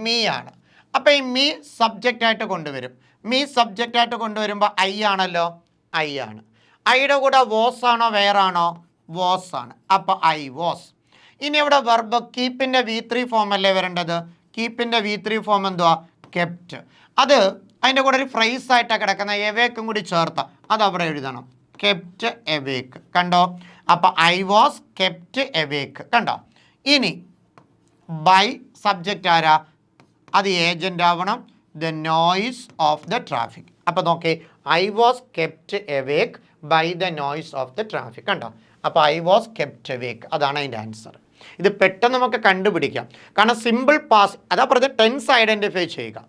മീ ആണ്. അപ്പോൾ ഈ മീ സബ്ജക്റ്റായിട്ട് കൊണ്ടുവരും. മീ സബ്ജക്റ്റായിട്ട് കൊണ്ടുവരുമ്പോൾ ഐ ആണല്ലോ, ഐ ആണ്. ഐയുടെ കൂടെ വോസ് ആണോ വേറാണോ? വോസ് ആണ്. അപ്പോൾ ഐ വാസ്. ഇനി ഇവിടെ വെർബ് കീപ്പിൻ്റെ V3 ഫോം അല്ലേ വരേണ്ടത്? കീപ്പിൻ്റെ V3 ഫോം എന്തുവാ? കെപ്റ്റ്. അത് അതിൻ്റെ കൂടെ ഒരു ഫ്രൈസ് ആയിട്ടാണ് കിടക്കുന്ന, എവേക്കും കൂടി ചേർത്ത അത് അവിടെ എഴുതണം. Kept awake. കണ്ടോ? അപ്പോൾ ഐ വാസ് കെപ്റ്റ് എവേക്ക്. കണ്ടോ? ഇനി ബൈ സബ്ജക്റ്റ് ആരാ? അത് ഏജൻ്റ് ആവണം. The noise of the traffic. അപ്പോൾ നോക്കേ, I was kept awake by the noise of the traffic. കണ്ടോ? അപ്പോൾ ഐ വാസ് കെപ്റ്റ് എവേക്ക്, അതാണ് അതിൻ്റെ ആൻസർ. ഇത് പെട്ടെന്ന് നമുക്ക് കണ്ടുപിടിക്കാം. കാരണം സിമ്പിൾ പാസ്, അതാ പറഞ്ഞ ടെൻസ് ഐഡൻറ്റിഫൈ ചെയ്യുക.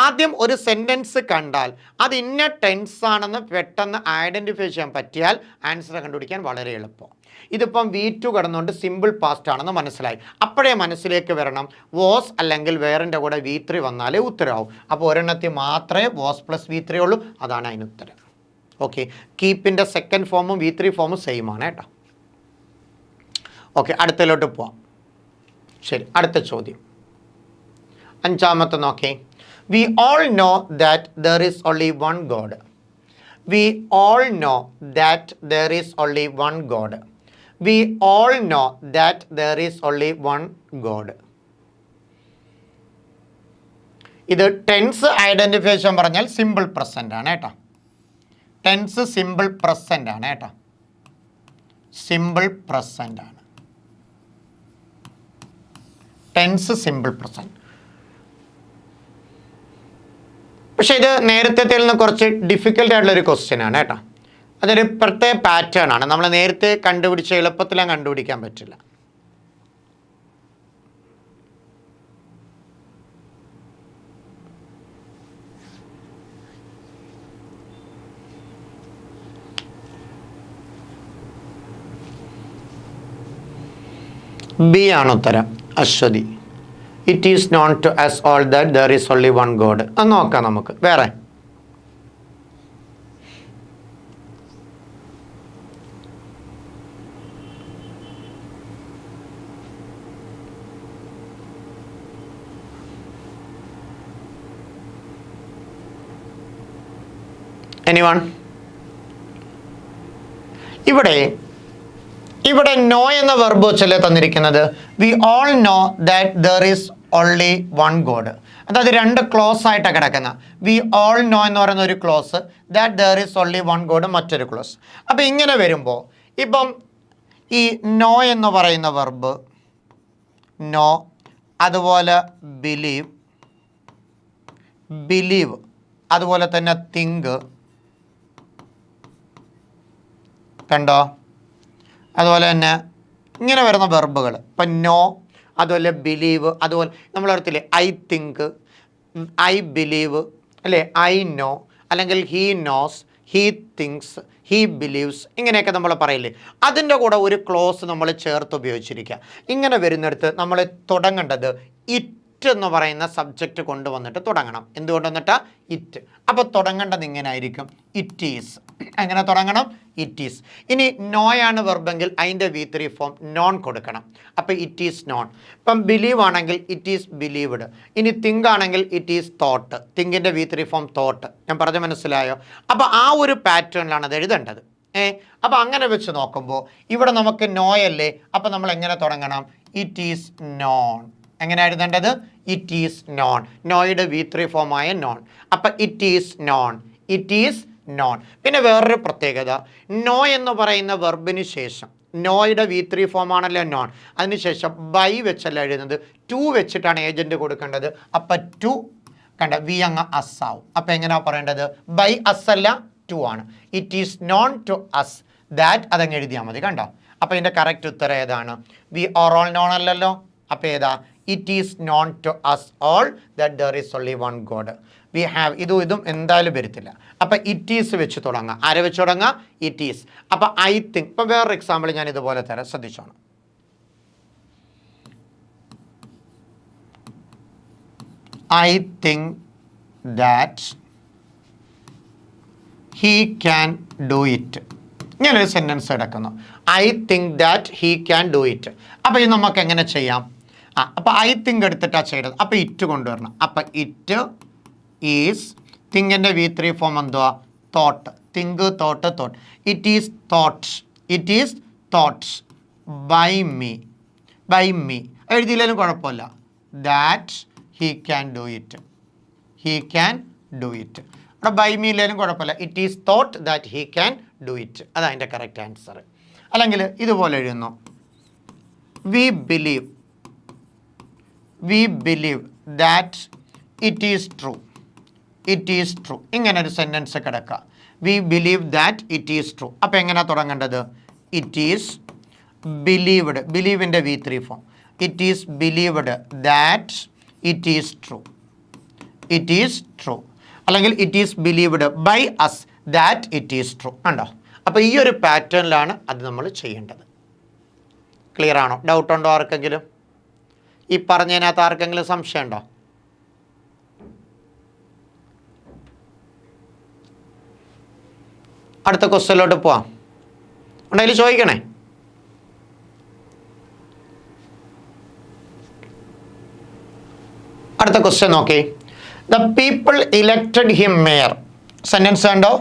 ആദ്യം ഒരു സെൻറ്റൻസ് കണ്ടാൽ അത് ഇന്ന ടെൻസ് ആണെന്ന് പെട്ടെന്ന് ഐഡൻറ്റിഫൈ ചെയ്യാൻ പറ്റിയാൽ ആൻസർ കണ്ടുപിടിക്കാൻ വളരെ എളുപ്പം. ഇതിപ്പം V2 കിടന്നുകൊണ്ട് സിമ്പിൾ പാസ്റ്റ് ആണെന്ന് മനസ്സിലായി. അപ്പോഴേ മനസ്സിലേക്ക് വരണം വാസ് അല്ലെങ്കിൽ വേറിൻ്റെ കൂടെ V3 വന്നാലേ ഉത്തരവാകും. അപ്പോൾ ഒരെണ്ണത്തിൽ മാത്രമേ വാസ് പ്ലസ് V3 ഉള്ളൂ, അതാണ് അതിന് ഉത്തരം. ഓക്കെ, കീപ്പിൻ്റെ സെക്കൻഡ് ഫോമും V3 ഫോമും സെയിം ആണ് കേട്ടോ. ഓക്കെ, അടുത്തതിലോട്ട് പോവാം. ശരി, അടുത്ത ചോദ്യം അഞ്ചാമത്തെ നോക്കേ. We all know that there is only one God. We all know that there is only one God. We all know that there is only one God. ഇത് ടെൻസ് ഐഡൻറ്റിഫിക്കേഷൻ പറഞ്ഞാൽ സിമ്പിൾ പ്രസൻ്റ് ആണ് കേട്ടോ. Tense simple present ആണ് കേട്ടോ. Simple present ആണ്. Tense simple present. പക്ഷേ ഇത് നേരത്തെ നിന്ന് കുറച്ച് ഡിഫിക്കൽട്ട് ആയിട്ടുള്ളൊരു ക്വസ്റ്റ്യൻ ആണ് കേട്ടോ. അതൊരു പ്രത്യേക പാറ്റേൺ ആണ്. നമ്മൾ നേരത്തെ കണ്ടുപിടിച്ച എളുപ്പത്തിലും കണ്ടുപിടിക്കാൻ പറ്റില്ല. ബി ആണ് ഉത്തരം, Ashwathi. It is known to us all that there is only one God. അത് നോക്കാം നമുക്ക്. വേറെ എനിവൺ? ഇവിടെ നോ എന്ന വെർബ് വെച്ചല്ലേ തന്നിരിക്കുന്നത്. We all know that there is only one God. അതായത് രണ്ട് ക്ലോസ് ആയിട്ടാണ് കിടക്കുന്നത്. വി ഓൾ നോ എന്ന് പറയുന്ന ഒരു close, that there is only one God മറ്റൊരു ക്ലോസ്. അപ്പോൾ ഇങ്ങനെ വരുമ്പോൾ ഇപ്പം ഈ നോ എന്ന് പറയുന്ന വെർബ് നോ, അതുപോലെ ബിലീവ്, അതുപോലെ തന്നെ തിങ്ക്, കണ്ടോ? അതുപോലെ തന്നെ ഇങ്ങനെ വരുന്ന വെർബുകൾ ഇപ്പം നോ, അതുപോലെ ബിലീവ്, അതുപോലെ നമ്മൾ ഓർത്തില്ലേ ഐ തിങ്ക്, ഐ ബിലീവ് അല്ലേ, ഐ നോ, അല്ലെങ്കിൽ he knows, he thinks, he believes, ഇങ്ങനെയൊക്കെ നമ്മൾ പറയില്ലേ. അതിൻ്റെ കൂടെ ഒരു ക്ലോസ് നമ്മൾ ചേർത്ത് ഉപയോഗിച്ചിരിക്കുക. ഇങ്ങനെ വരുന്നിടത്ത് നമ്മൾ തുടങ്ങേണ്ടത് ഇറ്റ് എന്ന് പറയുന്ന സബ്ജക്റ്റ് കൊണ്ടുവന്നിട്ട് തുടങ്ങണം. എന്തുകൊണ്ട് വന്നിട്ടാ? ഇറ്റ്. അപ്പോൾ തുടങ്ങേണ്ടത് ഇങ്ങനെ ആയിരിക്കും, ഇറ്റ് ഈസ്. എങ്ങനെ തുടങ്ങണം? It is. ഇനി നോയാണ് വെർബെങ്കിൽ അതിൻ്റെ V3 ഫോം നോൺ കൊടുക്കണം. അപ്പോൾ ഇറ്റ് ഈസ് നോൺ. ഇപ്പം ബിലീവ് ആണെങ്കിൽ ഇറ്റ് ഈസ് ബിലീവ്ഡ്. ഇനി തിങ്ക് ആണെങ്കിൽ ഇറ്റ് ഈസ് തോട്ട്. തിങ്കിൻ്റെ V3 ഫോം തോട്ട്. ഞാൻ പറഞ്ഞ മനസ്സിലായോ? അപ്പോൾ ആ ഒരു പാറ്റേണിലാണ് അത് എഴുതേണ്ടത്. അപ്പോൾ അങ്ങനെ വെച്ച് നോക്കുമ്പോൾ ഇവിടെ നമുക്ക് നോയല്ലേ, അപ്പോൾ നമ്മൾ എങ്ങനെ തുടങ്ങണം? It is known. എങ്ങനെ എഴുതേണ്ടത്? It is known. നോയുടെ V3 ഫോമായ നോൺ. അപ്പം it is known, it is known. പിന്നെ വേറൊരു പ്രത്യേകത, നോ എന്ന് പറയുന്ന വെർബിന് ശേഷം നോയുടെ V3 ഫോമാണല്ലോ നോൺ, അതിനുശേഷം ബൈ വെച്ചല്ല എഴുതുന്നത്, ടു വെച്ചിട്ടാണ് ഏജൻറ്റ് കൊടുക്കേണ്ടത്. അപ്പം ടു കണ്ട വി അങ്ങ് അസ് ആവും. അപ്പം എങ്ങനെയാണ് പറയേണ്ടത്? ബൈ അസ് അല്ല, ടു ആണ്. It is known to us that, അതങ്ങ് എഴുതിയാൽ മതി. കണ്ടോ? അപ്പോൾ ഇതിൻ്റെ കറക്റ്റ് ഉത്തരം ഏതാണ്? വി ആർ ഓൾ നോൺ അല്ലല്ലോ. അപ്പോൾ ഏതാ? It is known to us all that there is only one God. We have ഇതും എന്തായാലും വരത്തില്ല. അപ്പം ഇറ്റ് ഈസ് വെച്ച് തുടങ്ങാം. ആരെ വെച്ച് തുടങ്ങാം? It is. അപ്പം ഐ തിങ്ക്. ഇപ്പം വേറൊരു എക്സാമ്പിൾ ഞാൻ ഇതുപോലെ തരാം, ശ്രദ്ധിച്ചോണം. I think that he can do it. ഇങ്ങനൊരു സെൻറ്റൻസ് എടുക്കുന്നു. I think that he can do it. അപ്പോൾ ഇത് നമുക്ക് എങ്ങനെ ചെയ്യാം? അപ്പോൾ ഐ തിങ്ക് എടുത്തിട്ടാണ് ചെയ്തത്. അപ്പോൾ ഇറ്റ് കൊണ്ടുവരണം. അപ്പോൾ ഇറ്റ് ഈസ്, തിങ്കിൻ്റെ V3 ഫോം എന്തുവാ? Thought. Think, thought, thought. It is thoughts. It is thoughts by me. By me എഴുതിയില്ലെങ്കിലും കുഴപ്പമില്ല. That he can do it. He can do it. അവിടെ ബൈ മീ ഇല്ലെങ്കിലും കുഴപ്പമില്ല. It is thought that he can do it. അതതിൻ്റെ correct answer. അല്ലെങ്കിൽ ഇതുപോലെ എഴുതുന്നു. We believe that it is true. It is true. ഇങ്ങനൊരു സെൻറ്റൻസ് കിടക്കുക. We believe that it is true. അപ്പോൾ എങ്ങനെയാണ് തുടങ്ങേണ്ടത്? It is believed. ബിലീവിൻ്റെ V3 form. It is believed that it is true. It is true. അല്ലെങ്കിൽ it is believed by us that it is true. ഉണ്ടോ? അപ്പോൾ ഈ ഒരു പാറ്റേണിലാണ് അത് നമ്മൾ ചെയ്യേണ്ടത്. ക്ലിയർ ആണോ? ഡൗട്ട് ഉണ്ടോ ആർക്കെങ്കിലും? ഈ പറഞ്ഞതിനകത്ത് ആർക്കെങ്കിലും സംശയമുണ്ടോ? അടുത്ത ക്വസ്റ്റ്യനിലോട്ട് പോവാം. ഉണ്ടെങ്കിൽ ചോദിക്കണേ. അടുത്ത ക്വസ്റ്റ്യൻ നോക്കി. The people elected him mayor. Sentence കണ്ടോ?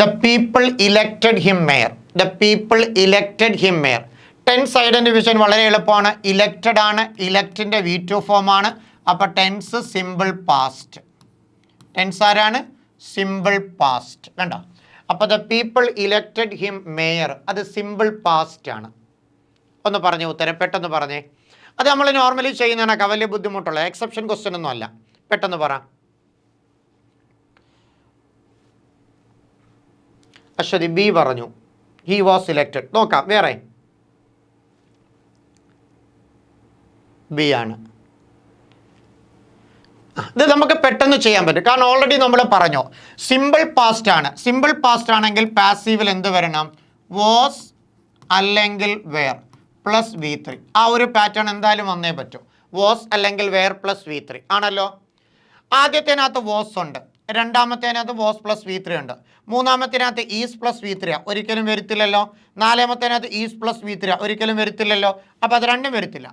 The people elected him mayor. The people elected him mayor. Tense identification വളരെ എളുപ്പമാണ്. ഇലക്റ്റഡ് ആണ്. ഇലക്റ്റിൻ്റെ V2 ഫോമാണ്. അപ്പോൾ ടെൻസ് സിമ്പിൾ പാസ്റ്റ്. ടെൻസ് ആരാണ്? Simple past. കണ്ടോ? അപ്പോൾ the people elected him mayor, അത് സിമ്പിൾ പാസ്റ്റ് ആണ്. ഒന്ന് പറഞ്ഞേ ഉത്തരം, പെട്ടെന്ന് പറഞ്ഞേ. അത് നമ്മൾ നോർമലി ചെയ്യുന്നതാണ്. വലിയ ബുദ്ധിമുട്ടുള്ള എക്സെപ്ഷൻ ക്വസ്റ്റ്യൻ ഒന്നും അല്ല. പെട്ടെന്ന് പറ. അശ്വതി ബി പറഞ്ഞു. He was elected. നോക്കാം വേറെ. ബി ആണ്. ഇത് നമുക്ക് പെട്ടെന്ന് ചെയ്യാൻ പറ്റും. കാരണം ഓൾറെഡി നമ്മൾ പറഞ്ഞു സിമ്പിൾ പാസ്റ്റ് ആണ്. സിമ്പിൾ പാസ്റ്റ് ആണെങ്കിൽ പാസീവിൽ എന്ത് വരണം? വാസ് അല്ലെങ്കിൽ വെയർ പ്ലസ് V3. ആ ഒരു പാറ്റേൺ എന്തായാലും വന്നേ പറ്റൂ. വാസ് അല്ലെങ്കിൽ വെയർ പ്ലസ് V3 ആണല്ലോ. ആദ്യത്തേനകത്ത് വാസ് ഉണ്ട്. രണ്ടാമത്തേനകത്ത് വാസ് പ്ലസ് V3 ഉണ്ട്. മൂന്നാമത്തേനകത്ത് ഈസ് പ്ലസ് V3 ഒരിക്കലും വരത്തില്ലല്ലോ. നാലാമത്തേനകത്ത് ഈസ് പ്ലസ് V3 ഒരിക്കലും വരത്തില്ലല്ലോ. അപ്പോൾ അത് രണ്ടും വരത്തില്ല.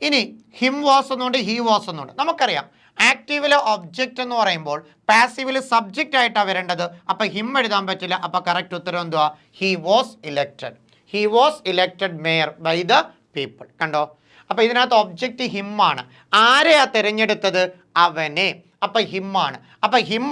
ഇനി ഹിം വാസ് എന്നുണ്ട്, ഹി വാസ് എന്നുണ്ട്. നമുക്കറിയാം ആക്റ്റീവിലെ ഒബ്ജക്റ്റ് എന്ന് പറയുമ്പോൾ പാസീവിൽ സബ്ജക്റ്റ് ആയിട്ടാണ് വരേണ്ടത്. അപ്പോൾ ഹിം എഴുതാൻ പറ്റില്ല. അപ്പോൾ കറക്റ്റ് ഉത്തരം എന്തുവാ? He was elected. He was elected mayor by the people. കണ്ടോ? അപ്പോൾ ഇതിനകത്ത് ഒബ്ജക്റ്റ് ഹിം ആണ്. ആരെയാ തിരഞ്ഞെടുത്തത്? അവനെ. അപ്പോൾ ഹിം ആണ്. അപ്പോൾ ഹിം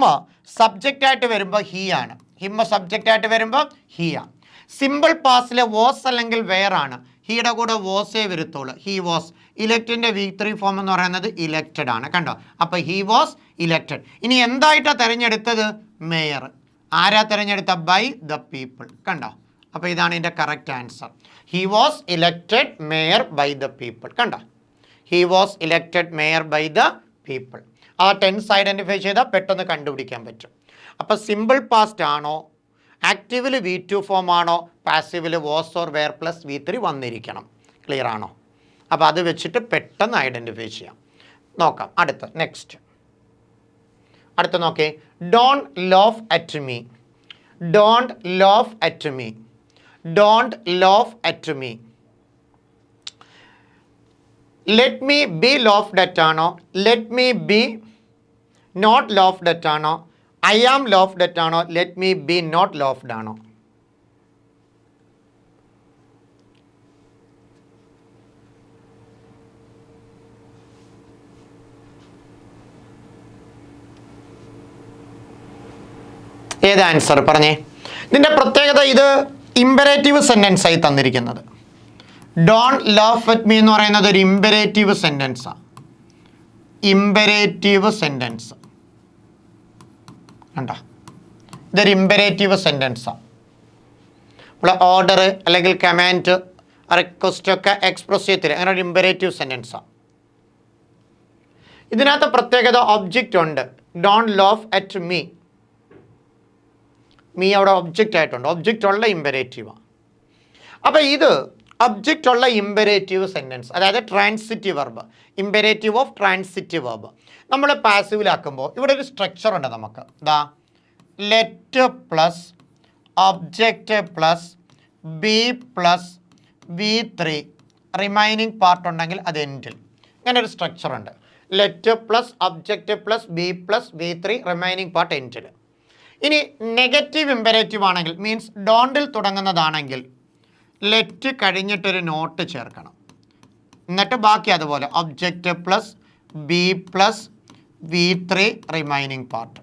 സബ്ജക്റ്റ് ആയിട്ട് വരുമ്പോൾ ഹി ആണ്. ഹിം സബ്ജക്റ്റ് ആയിട്ട് വരുമ്പോൾ ഹി ആണ്. സിമ്പിൾ പാസിലെ വാസ് അല്ലെങ്കിൽ വെയർ ആണ്. ഹിയുടെ കൂടെ വാസേ വരുത്തുള്ളൂ. He was. ഇലക്റ്റിൻ്റെ V3 ഫോം എന്ന് പറയുന്നത് ഇലക്റ്റഡ് ആണ്. കണ്ടോ? അപ്പോൾ ഹി വാസ് ഇലക്റ്റഡ്. ഇനി എന്തായിട്ടാണ് തിരഞ്ഞെടുത്തത്? മേയർ. ആരാ തിരഞ്ഞെടുത്ത? By the people. കണ്ടോ? അപ്പോൾ ഇതാണ് ഇതിൻ്റെ correct answer. He was elected mayor by the people. കണ്ടോ? He was elected mayor by the people. ആ ടെൻസ് ഐഡൻറ്റിഫൈ ചെയ്താൽ പെട്ടെന്ന് കണ്ടുപിടിക്കാൻ പറ്റും. അപ്പോൾ സിമ്പിൾ പാസ്റ്റ് ആണോ, ആക്റ്റീവിൽ V2 ഫോം ആണോ, പാസീവിൽ was or were plus V3 വന്നിരിക്കണം. ക്ലിയർ ആണോ? അപ്പോൾ അത് വെച്ചിട്ട് പെട്ടെന്ന് ഐഡൻറ്റിഫൈ ചെയ്യാം. നോക്കാം അടുത്ത നെക്സ്റ്റ്. അടുത്ത നോക്കേ. Don't laugh at me. Don't laugh at me. Don't laugh at me. Let me be laughed at ആണോ, let me be not laughed at ആണോ, ഐ ആം ലോഫ്ഡ് അറ്റ് ആണോ, let me be not laughed ആണോ? ഏത് answer പറഞ്ഞേ? ഇതിൻ്റെ പ്രത്യേകത ഇത് imperative sentence ആയി തന്നിരിക്കുന്നത്. ഡോണ്ട് ലോഫ് അറ്റ് മീ എന്ന് പറയുന്നത് ഒരു ഇമ്പരേറ്റീവ് സെൻറ്റൻസാണ്. ഇമ്പരേറ്റീവ് സെൻറ്റൻസ് കണ്ടോ? ഇതൊരു ഇമ്പരേറ്റീവ് സെൻറ്റൻസാണ്. നമ്മൾ ഓർഡർ അല്ലെങ്കിൽ കമാൻഡ് റിക്വസ്റ്റ് ഒക്കെ എക്സ്പ്രസ് ചെയ്യത്തില്ല. അങ്ങനെ ഒരു ഇമ്പരേറ്റീവ് സെൻറ്റൻസാണ്. ഇതിനകത്ത് പ്രത്യേകത ഒബ്ജക്റ്റ് ഉണ്ട്. Don't love at me. Me അവിടെ ഒബ്ജക്റ്റ് ആയിട്ടുണ്ട്, ഒബ്ജക്റ്റ് ഉള്ള ഇമ്പരേറ്റീവാണ്. അപ്പോൾ ഇത് ഒബ്ജക്റ്റ് ഉള്ള ഇമ്പരേറ്റീവ് സെൻറ്റൻസ്, അതായത് transitive verb, imperative of transitive verb നമ്മൾ പാസീവിലാക്കുമ്പോൾ ഇവിടെ ഒരു സ്ട്രക്ചർ ഉണ്ട് നമുക്ക്. ദാ let plus object plus B plus V3 remaining part ഉണ്ടെങ്കിൽ അത് എൻഡിൽ. ഇങ്ങനെ ഒരു സ്ട്രക്ചർ ഉണ്ട്. Let plus object plus B plus V3 remaining part എൻഡിൽ. ഇനി നെഗറ്റീവ് ഇമ്പരേറ്റീവ് ആണെങ്കിൽ, മീൻസ് ഡോണ്ടിൽ തുടങ്ങുന്നതാണെങ്കിൽ ലെറ്റ് കഴിഞ്ഞിട്ടൊരു നോട്ട് ചേർക്കണം. എന്നിട്ട് ബാക്കി അതുപോലെ object plus B plus V3 remaining part.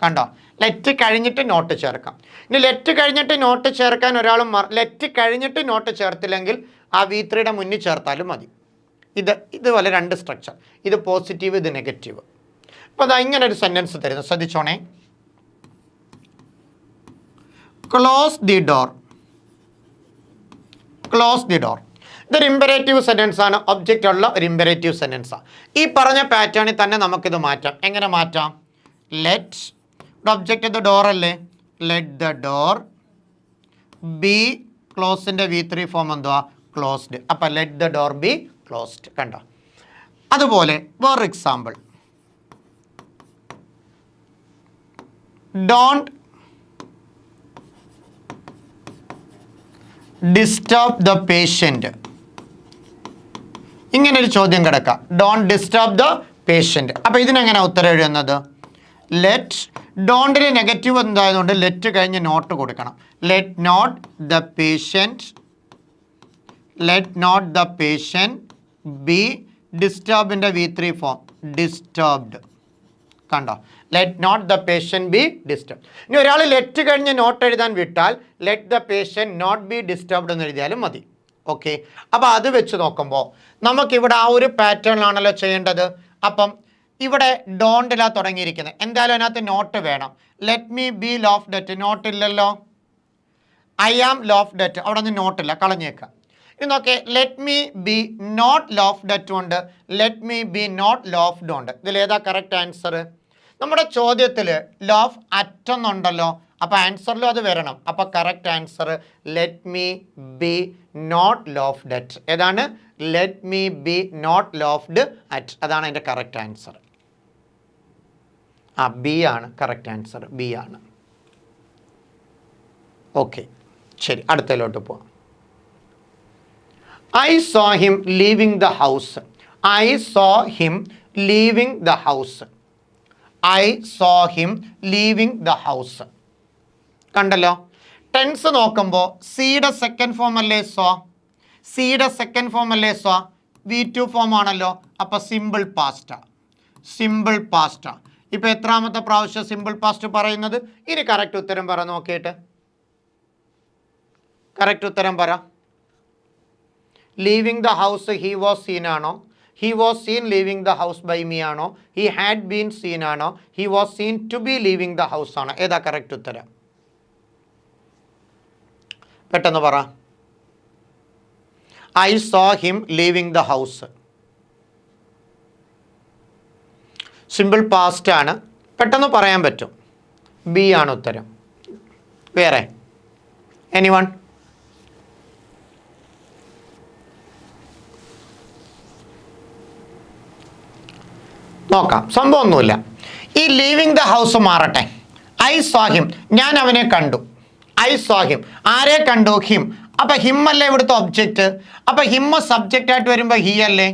കണ്ടോ? ലെറ്റ് കഴിഞ്ഞിട്ട് നോട്ട് ചേർക്കാം. ഇനി ലെറ്റ് കഴിഞ്ഞിട്ട് നോട്ട് ചേർക്കാൻ ഒരാൾ ലെറ്റ് കഴിഞ്ഞിട്ട് നോട്ട് ചേർത്തില്ലെങ്കിൽ ആ V3യുടെ മുന്നിൽ ചേർത്താലും മതി. ഇതുപോലെ രണ്ട് സ്ട്രക്ചർ, ഇത് പോസിറ്റീവ്, ഇത് നെഗറ്റീവ്. അപ്പോൾ അതാ ഇങ്ങനെ ഒരു സെൻറ്റൻസ് തരുന്നു, ശ്രദ്ധിച്ചോണേ. Close the door. Close the door ഇതൊരു ഇമ്പരേറ്റീവ് സെൻറ്റൻസ് ആണ്, ഒബ്ജക്റ്റ് ഉള്ള ഒരു ഇമ്പരേറ്റീവ് സെൻറ്റൻസാണ്. ഈ പറഞ്ഞ പാറ്റേണിൽ തന്നെ നമുക്കിത് മാറ്റാം. എങ്ങനെ മാറ്റാം? ലെറ്റ്, ഒബ്ജക്റ്റ് ദ ഡോർ അല്ലേ, ലെറ്റ് ദ ഡോർ ബി, ക്ലോസിൻ്റെ V3 ഫോം എന്തുവാ? ക്ലോസ്ഡ്. അപ്പം let the door be closed. കണ്ടോ? അതുപോലെ വേറൊരു example, don't disturb the patient. ഇങ്ങനൊരു ചോദ്യം കിടക്കാം, ഡോണ്ട് ഡിസ്റ്റർബ് ദ പേഷ്യൻ്റ്. അപ്പോൾ ഇതിനെങ്ങനെ ഉത്തരം എഴുതുന്നത്? ലെറ്റ്, ഡോണ്ടിന് നെഗറ്റീവ് എന്തായതുകൊണ്ട് ലെറ്റ് കഴിഞ്ഞ് നോട്ട് കൊടുക്കണം. Let not the patient, let not the patient be, ഡിസ്റ്റർബിൻ്റെ V3 ഫോം ഡിസ്റ്റർബ്ഡ്. കണ്ടോ? Let not the patient be disturb. ഇനി ഒരാൾ ലെറ്റ് കഴിഞ്ഞ് നോട്ട് എഴുതാൻ വിട്ടാൽ let the patient not be disturbed എന്ന് എഴുതിയാലും മതി. ഓക്കെ, അപ്പോൾ അത് വെച്ച് നോക്കുമ്പോൾ നമുക്കിവിടെ ആ ഒരു പാറ്റേണിലാണല്ലോ ചെയ്യേണ്ടത്. അപ്പം ഇവിടെ ഡോണ്ടിലാണ് തുടങ്ങിയിരിക്കുന്നത്, എന്തായാലും അതിനകത്ത് നോട്ട് വേണം. Let me be laughed at, നോട്ടില്ലല്ലോ. ഐ ആം ലോഫ്ഡ് അറ്റ്, അവിടെ നിന്ന് നോട്ടില്ല, കളഞ്ഞേക്കാം. ഇത് നോക്കേ, let me be not laughed at ഉണ്ട്, let me be not laughed ഉണ്ട്. ഇതിലേതാ കറക്റ്റ് ആൻസർ? നമ്മുടെ ചോദ്യത്തിൽ ലോഫ് അറ്റ് എന്നുണ്ടല്ലോ, അപ്പോൾ ആൻസറിലും അത് വരണം. അപ്പോൾ correct answer let me be not laughed at. ഏതാണ്? Let me be not laughed at. അതാണ് അതിൻ്റെ കറക്റ്റ് ആൻസർ. ബി ആണ് കറക്റ്റ് ആൻസർ, ബി ആണ്. ഓക്കെ, ശരി, അടുത്തതിലോട്ട് പോവാം. I saw him leaving the house. I saw him leaving the house. I saw him leaving the house. കണ്ടല്ലോ? Tense നോക്കുമ്പോൾ സിയുടെ സെക്കൻഡ് ഫോം അല്ലേ സോ? സിയുടെ സെക്കൻഡ് ഫോം അല്ലേ സോ? V2 ഫോം ആണല്ലോ. അപ്പോൾ സിമ്പിൾ പാസ്റ്റാ, സിമ്പിൾ പാസ്റ്റാ. ഇപ്പോൾ എത്രാമത്തെ പ്രാവശ്യം സിമ്പിൾ പാസ്റ്റ് പറയുന്നത്? ഇനി കറക്റ്റ് ഉത്തരം പറ നോക്കിയിട്ട്. കറക്റ്റ് ഉത്തരം പറ. Leaving the house he was seen ആണോ? He was seen leaving the house by me ആണോ? ഹി ഹാഡ് ബീൻ സീൻ ആണോ? He was seen to be leaving the house ആണോ? ഏതാ കറക്റ്റ് ഉത്തരം? പെട്ടെന്ന് പറ. I saw him leaving the house. Simple past ആണ്, പെട്ടെന്ന് പറയാൻ പറ്റും. ബി ആണ് ഉത്തരം. വേറെ എനിവൺ? നോക്കാം, സംഭവമൊന്നുമില്ല. ഈ ലീവിങ് ദ ഹൗസ് മാറട്ടെ. ഐ സോ ഹിം, ഞാൻ അവനെ കണ്ടു. ഐ സോ ഹിം, ആരെ കണ്ടു? ഹിം. അപ്പം ഹിം അല്ലേ ഇവിടുത്തെ ഒബ്ജക്റ്റ്. അപ്പം ഹിം സബ്ജക്റ്റ് ആയിട്ട് വരുമ്പോൾ ഹി അല്ലേ?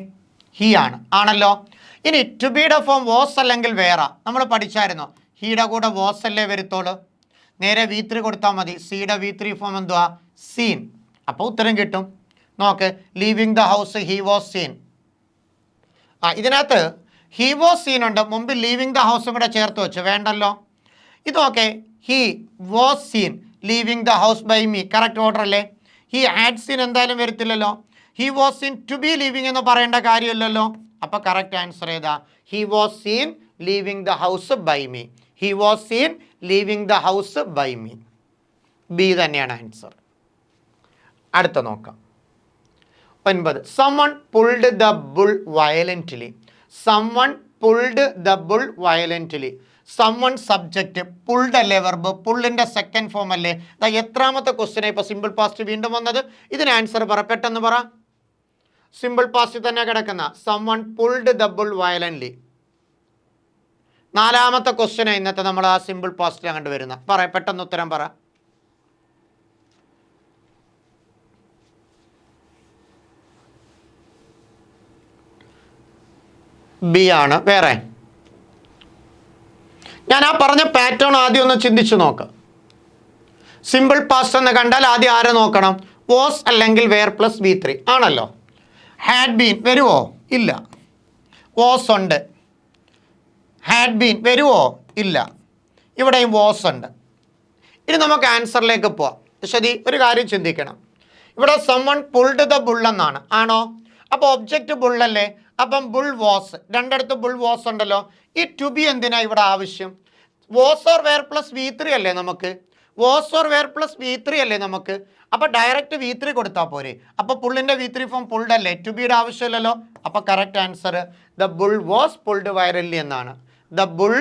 ഹി ആണ്, ആണല്ലോ. ഇനി ടു ബിയുടെ ഫോം വാസ് അല്ലെങ്കിൽ വേറെ നമ്മൾ പഠിച്ചായിരുന്നോ? ഹീയുടെ കൂടെ വാസ് അല്ലേ വരുത്തോളൂ. നേരെ V3 കൊടുത്താൽ മതി. സിയുടെ V3 ഫോം എന്തുവാ? സീൻ. അപ്പോൾ ഉത്തരം കിട്ടും. നോക്ക്, living the house he was scene. ഇതിനകത്ത് ഹി വാസ് സീൻ ഉണ്ട്, മുമ്പ് ലീവിങ് ദ ഹൗസും കൂടെ ചേർത്ത് വെച്ചു, വേണ്ടല്ലോ. ഇത് നോക്കെ, he was seen leaving the house by me, correct order അല്ലേ? ഹി ഹാഡ് സീൻ എന്തായാലും വരത്തില്ലല്ലോ. He was seen to be leaving എന്ന് പറയേണ്ട കാര്യമില്ലല്ലോ. അപ്പോൾ കറക്റ്റ് ആൻസർ ഏതാ? He was seen leaving the house by me. He was seen leaving the house by me. B തന്നെയാണ് answer. അടുത്ത നോക്കാം. 9. Someone pulled the bull violently. Someone pulled the bull violently. someone subject, pulled അല്ലേ verb, പുള്ളിൻ്റെ second form അല്ലേ. എത്രാമത്തെ ക്വസ്റ്റ്യനാണ് ഇപ്പോൾ simple past വീണ്ടും വന്നത്? ഇതിന് ആൻസർ പറ, പെട്ടെന്ന് പറ. സിമ്പിൾ പാസ്റ്റ് തന്നെ കിടക്കുന്ന someone pulled the bull violently. 4ാമത്തെ ക്വസ്റ്റ്യനാണ് ഇന്നത്തെ നമ്മൾ ആ സിമ്പിൾ പാസ്റ്റിൽ അങ്ങോട്ട് വരുന്ന. പറ, പെട്ടെന്ന് ഉത്തരം പറ. ബി ആണ്. വേറെ ഞാൻ ആ പറഞ്ഞ പാറ്റേൺ ആദ്യം ഒന്ന് ചിന്തിച്ചു നോക്ക്. സിമ്പിൾ പാസ്റ്റ് എന്ന് കണ്ടാൽ ആദ്യം ആരെ നോക്കണം? വാസ് അല്ലെങ്കിൽ വെയർ പ്ലസ് V3 ആണല്ലോ. ഹാഡ് ബീൻ വരുമോ? ഇല്ല. വാസ് ഉണ്ട്. ഹാഡ് ബീൻ വരുമോ? ഇല്ല. ഇവിടെയും വാസ് ഉണ്ട്. ഇനി നമുക്ക് ആൻസറിലേക്ക് പോവാം. ശരി, ഒരു കാര്യം ചിന്തിക്കണം. ഇവിടെ someone pulled the bull എന്നാണ്, ആണോ? അപ്പോൾ ഒബ്ജക്റ്റ് ബുള്ളല്ലേ. അപ്പം ബുൾ വാസ്, രണ്ടിടത്ത് ബുൾ വാസ് ഉണ്ടല്ലോ. ഈ ടു ബി എന്തിനാ ഇവിടെ ആവശ്യം? Was or were plus V3 അല്ലേ നമുക്ക്? Was or were plus V3 അല്ലേ നമുക്ക്? അപ്പോൾ ഡയറക്റ്റ് V3 കൊടുത്താൽ പോരെ. അപ്പോൾ പുള്ളിൻ്റെ V3 ഫോം പുൾഡ് അല്ലേ, ടു ബിയുടെ ആവശ്യമില്ലല്ലോ. അപ്പോൾ correct answer the bull was pulled violently എന്നാണ്. The bull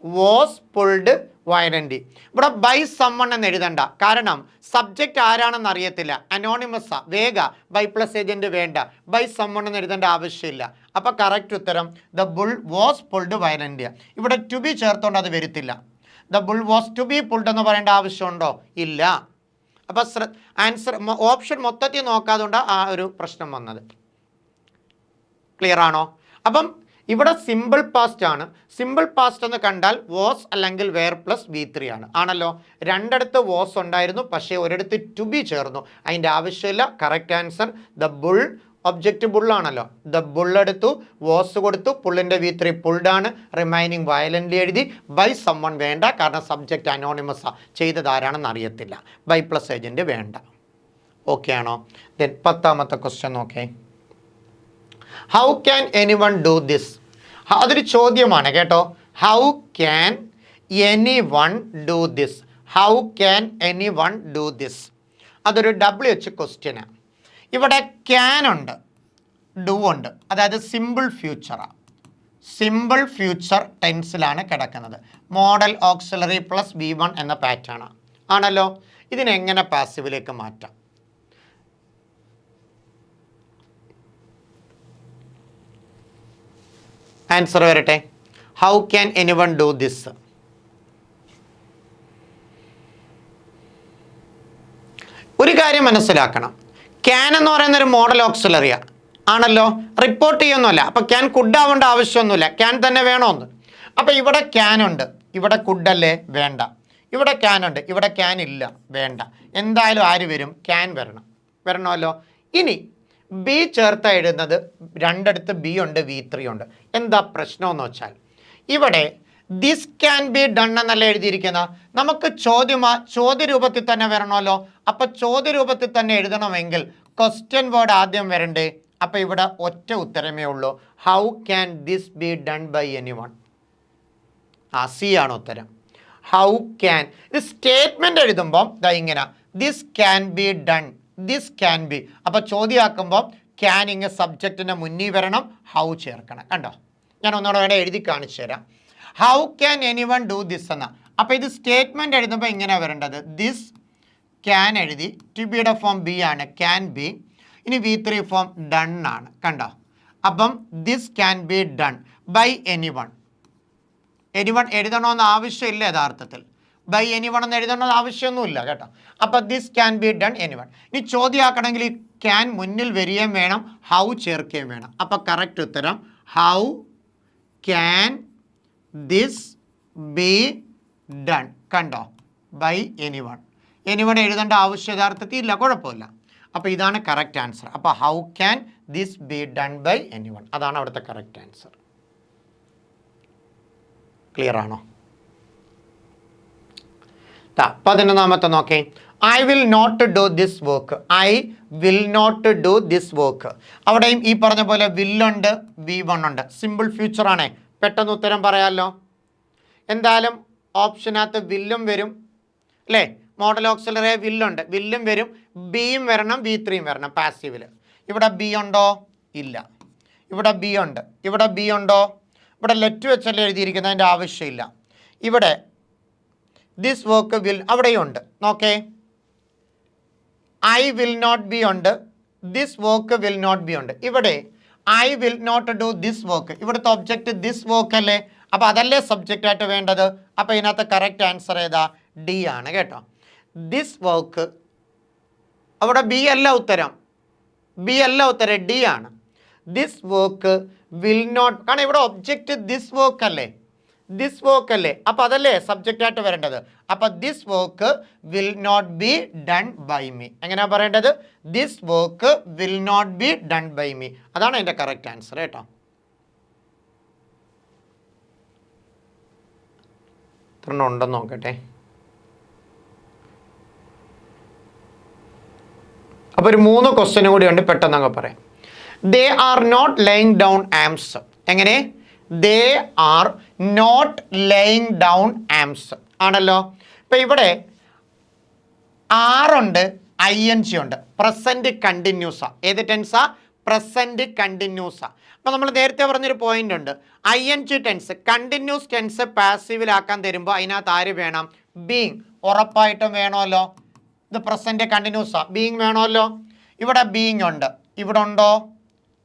was pulled violently. ഇവിടെ ബൈ സമ്മൺ എന്ന് എഴുതണ്ട, കാരണം സബ്ജക്റ്റ് ആരാണെന്ന് അറിയത്തില്ല, അനോണിമസാ. വേഗ ബൈ പ്ലസ് ഏജൻറ്റ് വേണ്ട, ബൈ സമ്മൺ എന്ന് എഴുതേണ്ട ആവശ്യമില്ല. അപ്പോൾ കറക്റ്റ് ഉത്തരം the bull was pulled violently. ഇവിടെ ടു ബി ചേർത്തോണ്ട് അത് വരത്തില്ല. The bull was to be pulled എന്ന് പറയേണ്ട ആവശ്യമുണ്ടോ? ഇല്ല. അപ്പോൾ ആൻസർ ഓപ്ഷൻ മൊത്തത്തിൽ നോക്കാതുകൊണ്ട് ആ ഒരു പ്രശ്നം വന്നത്. ക്ലിയർ ആണോ? അപ്പം ഇവിടെ സിമ്പിൾ പാസ്റ്റ് ആണ്. സിമ്പിൾ പാസ്റ്റ് എന്ന് കണ്ടാൽ വാസ് അല്ലെങ്കിൽ വെയർ പ്ലസ് V3 ആണ്, ആണല്ലോ. രണ്ടിടത്ത് വാസ് ഉണ്ടായിരുന്നു, പക്ഷേ ഒരിടത്ത് ടു ബി ചേർന്നു, അതിൻ്റെ ആവശ്യമില്ല. Correct answer the bull, object ബുള്ളാണല്ലോ. ദ ബുൾ എടുത്തു, വാസ് കൊടുത്തു, പുള്ളിൻ്റെ V3 പുൾഡാണ്, റിമൈനിങ് വയലൻ്റ്ലി എഴുതി. ബൈ സമ്മൺ വേണ്ട, കാരണം സബ്ജക്റ്റ് അനോണിമസാ, ചെയ്തത് ആരാണെന്ന് അറിയത്തില്ല. ബൈ പ്ലസ് ഏജൻറ്റ് വേണ്ട. ഓക്കെ ആണോ? ദെൻ 10ാമത്തെ ക്വസ്റ്റ്യൻ നോക്കേ. How can anyone do this? അതൊരു ചോദ്യമാണ് കേട്ടോ. How can anyone do this? How can anyone do this? അതൊരു WH ക്വസ്റ്റ്യനാണ്. ഇവിടെ ക്യാൻ ഉണ്ട്, ഡു ഉണ്ട്, അതായത് സിമ്പിൾ ഫ്യൂച്ചറാണ്. സിമ്പിൾ ഫ്യൂച്ചർ ടെൻസിലാണ് കിടക്കുന്നത്. മോഡൽ ഓക്സിലറി പ്ലസ് V1 എന്ന പാറ്റേൺ ആണല്ലോ. ഇതിനെങ്ങനെ പാസീവിലേക്ക് മാറ്റാം? ആൻസർ വരട്ടെ. How can anyone do this? ഒരു കാര്യം മനസ്സിലാക്കണം, ക്യാൻ എന്ന് പറയുന്നൊരു മോഡൽ ഓക്സിലറിയ ആണല്ലോ, റിപ്പോർട്ട് ചെയ്യൊന്നുമല്ല. അപ്പോൾ ക്യാൻ കുഡ് ആവേണ്ട ആവശ്യമൊന്നുമില്ല, ക്യാൻ തന്നെ വേണമെന്ന്. അപ്പോൾ ഇവിടെ ക്യാൻ ഉണ്ട്, ഇവിടെ കുഡല്ലേ, വേണ്ട. ഇവിടെ ക്യാൻ ഉണ്ട്, ഇവിടെ ക്യാൻ ഇല്ല, വേണ്ട. എന്തായാലും ആര് വരും? ക്യാൻ വരണമല്ലോ. ഇനി ബി ചേർത്ത് എഴുതുന്നത്, രണ്ടിടത്ത് ബി ഉണ്ട്, V3 ഉണ്ട്. എന്താ പ്രശ്നമെന്ന് വെച്ചാൽ ഇവിടെ ദിസ് ക്യാൻ ബി ഡൺ എന്നല്ല എഴുതിയിരിക്കുന്നത്. നമുക്ക് ചോദ്യരൂപത്തിൽ തന്നെ വരണമല്ലോ. അപ്പം ചോദ്യരൂപത്തിൽ തന്നെ എഴുതണമെങ്കിൽ ക്വസ്റ്റ്യൻ വേർഡ് ആദ്യം വരണ്ടേ. അപ്പം ഇവിടെ ഒറ്റ ഉത്തരമേ ഉള്ളൂ, how can this be done by anyone? C ആണ് ഉത്തരം. How can. ഇത് സ്റ്റേറ്റ്മെൻറ്റ് എഴുതുമ്പോൾ ഇങ്ങനെ, this can be done, this can be. അപ്പോൾ ചോദ്യമാക്കുമ്പോൾ ക്യാൻ ഇങ്ങ് സബ്ജക്റ്റിൻ്റെ മുന്നിൽ വരണം, ഹൗ ചേർക്കണം. കണ്ടോ? ഞാൻ ഒന്നുകൂടെ വേണേൽ എഴുതി കാണിച്ചു തരാം. How can anyone do this എന്ന. അപ്പോൾ ഇത് സ്റ്റേറ്റ്മെൻറ്റ് എഴുതുമ്പോൾ ഇങ്ങനെ വരേണ്ടത്, ദിസ് ക്യാൻ എഴുതി, ടു ബിയുടെ ഫോം ബി ആണ്, ക്യാൻ ബി. ഇനി V3 ഫോം ഡൺ ആണ്. കണ്ടോ? അപ്പം this can be done by anyone. Anyone എഴുതണമെന്ന് ആവശ്യമില്ല യഥാർത്ഥത്തിൽ. ബൈ എനി വൺ എന്ന് എഴുതണമെന്ന് ആവശ്യമൊന്നുമില്ല കേട്ടോ. അപ്പോൾ this can be done any one. ഇനി ചോദ്യമാക്കണമെങ്കിൽ ഈ ക്യാൻ മുന്നിൽ വരികയും വേണം, ഹൗ ചേർക്കുകയും വേണം. അപ്പോൾ കറക്റ്റ് ഉത്തരം how can this be done. കണ്ടോ? By anyone. Anyone എഴുതേണ്ട ആവശ്യം യഥാർത്ഥത്തിൽ ഇല്ല, കുഴപ്പമില്ല. അപ്പോൾ ഇതാണ് കറക്റ്റ് ആൻസർ. അപ്പോൾ how can this be done by anyone, അതാണ് അവിടുത്തെ കറക്റ്റ് ആൻസർ. ക്ലിയർ ആണോ? 11ാമത്തെ നോക്കേ. I will not do this work. I will not do this work. അവിടെയും ഈ പറഞ്ഞ പോലെ വില്ലുണ്ട്, V1 ഉണ്ട്. സിമ്പിൾ ഫ്യൂച്ചറാണേ, പെട്ടെന്ന് ഉത്തരം പറയാമല്ലോ. എന്തായാലും ഓപ്ഷനകത്ത് വില്ലും വരും അല്ലേ. മോഡൽ ഓക്സിലറി വില്ലുണ്ട്, വില്ലും വരും, ബിയും വരണം, V3യും വരണം പാസീവിൽ. ഇവിടെ ബി ഉണ്ടോ? ഇല്ല. ഇവിടെ ബി ഉണ്ട്, ഇവിടെ ബി ഉണ്ടോ? ഇവിടെ ലെറ്റ് വെച്ചല്ലേ എഴുതിയിരിക്കുന്നത്, അതിൻ്റെ ആവശ്യമില്ല. ഇവിടെ ദിസ് വർക്ക് വിൽ അവിടെയുണ്ട്. നോക്കേ, ഐ വിൽ നോട്ട് ബി ഉണ്ട്, this work will not be ഉണ്ട്. ഇവിടെ I will not do this work, ഇവിടുത്തെ ഒബ്ജക്റ്റ് ദിസ് വർക്ക് അല്ലേ, അപ്പോൾ അതല്ലേ സബ്ജക്റ്റ് ആയിട്ട് വേണ്ടത്. അപ്പോൾ ഇതിനകത്ത് കറക്റ്റ് ആൻസർ ഏതാ? ഡി ആണ് കേട്ടോ. ദിസ് വർക്ക്, അവിടെ ബി അല്ല ഉത്തരം, ബി അല്ല ഉത്തരം, ഡി ആണ്. ദിസ് വർക്ക് വിൽ നോട്ട്, കാരണം ഇവിടെ ഒബ്ജക്റ്റ് ദിസ് വർക്ക് അല്ലേ, ദിസ് വർക്ക് അല്ലേ, അപ്പോൾ അതല്ലേ സബ്ജക്റ്റ് ആയിട്ട് വരേണ്ടത്. അപ്പോൾ this work will not be done by me, എങ്ങനെയാ പറയേണ്ടത്? This work will not be done by me, അതാണ് അതിൻ്റെ കറക്റ്റ് ആൻസർ കേട്ടോ. എത്ര ഉണ്ടെന്ന് നോക്കട്ടെ. അപ്പോൾ ഒരു 3 ക്വസ്റ്റ്യനും കൂടി ഉണ്ട്, പെട്ടെന്ന് അങ്ങ് പറയാം. They are not laying down arms, എങ്ങനെ? They are not laying down arms ആണല്ലോ. ഇപ്പം ഇവിടെ ആറുണ്ട്, ING ഉണ്ട്, പ്രസൻറ്റ് കണ്ടിന്യൂസാ. ഏത് ടെൻസാ? പ്രസൻറ്റ് കണ്ടിന്യൂസാ. അപ്പോൾ നമ്മൾ നേരത്തെ പറഞ്ഞൊരു പോയിന്റ് ഉണ്ട്, ING ടെൻസ് കണ്ടിന്യൂസ് ടെൻസ് പാസീവിലാക്കാൻ തരുമ്പോൾ അതിനകത്ത് ആര് വേണം? ബീങ് ഉറപ്പായിട്ടും വേണമല്ലോ. ഇത് പ്രസൻറ്റ് കണ്ടിന്യൂസാ, ബീങ് വേണമല്ലോ. ഇവിടെ ബീങ് ഉണ്ട്, ഇവിടെ ഉണ്ടോ?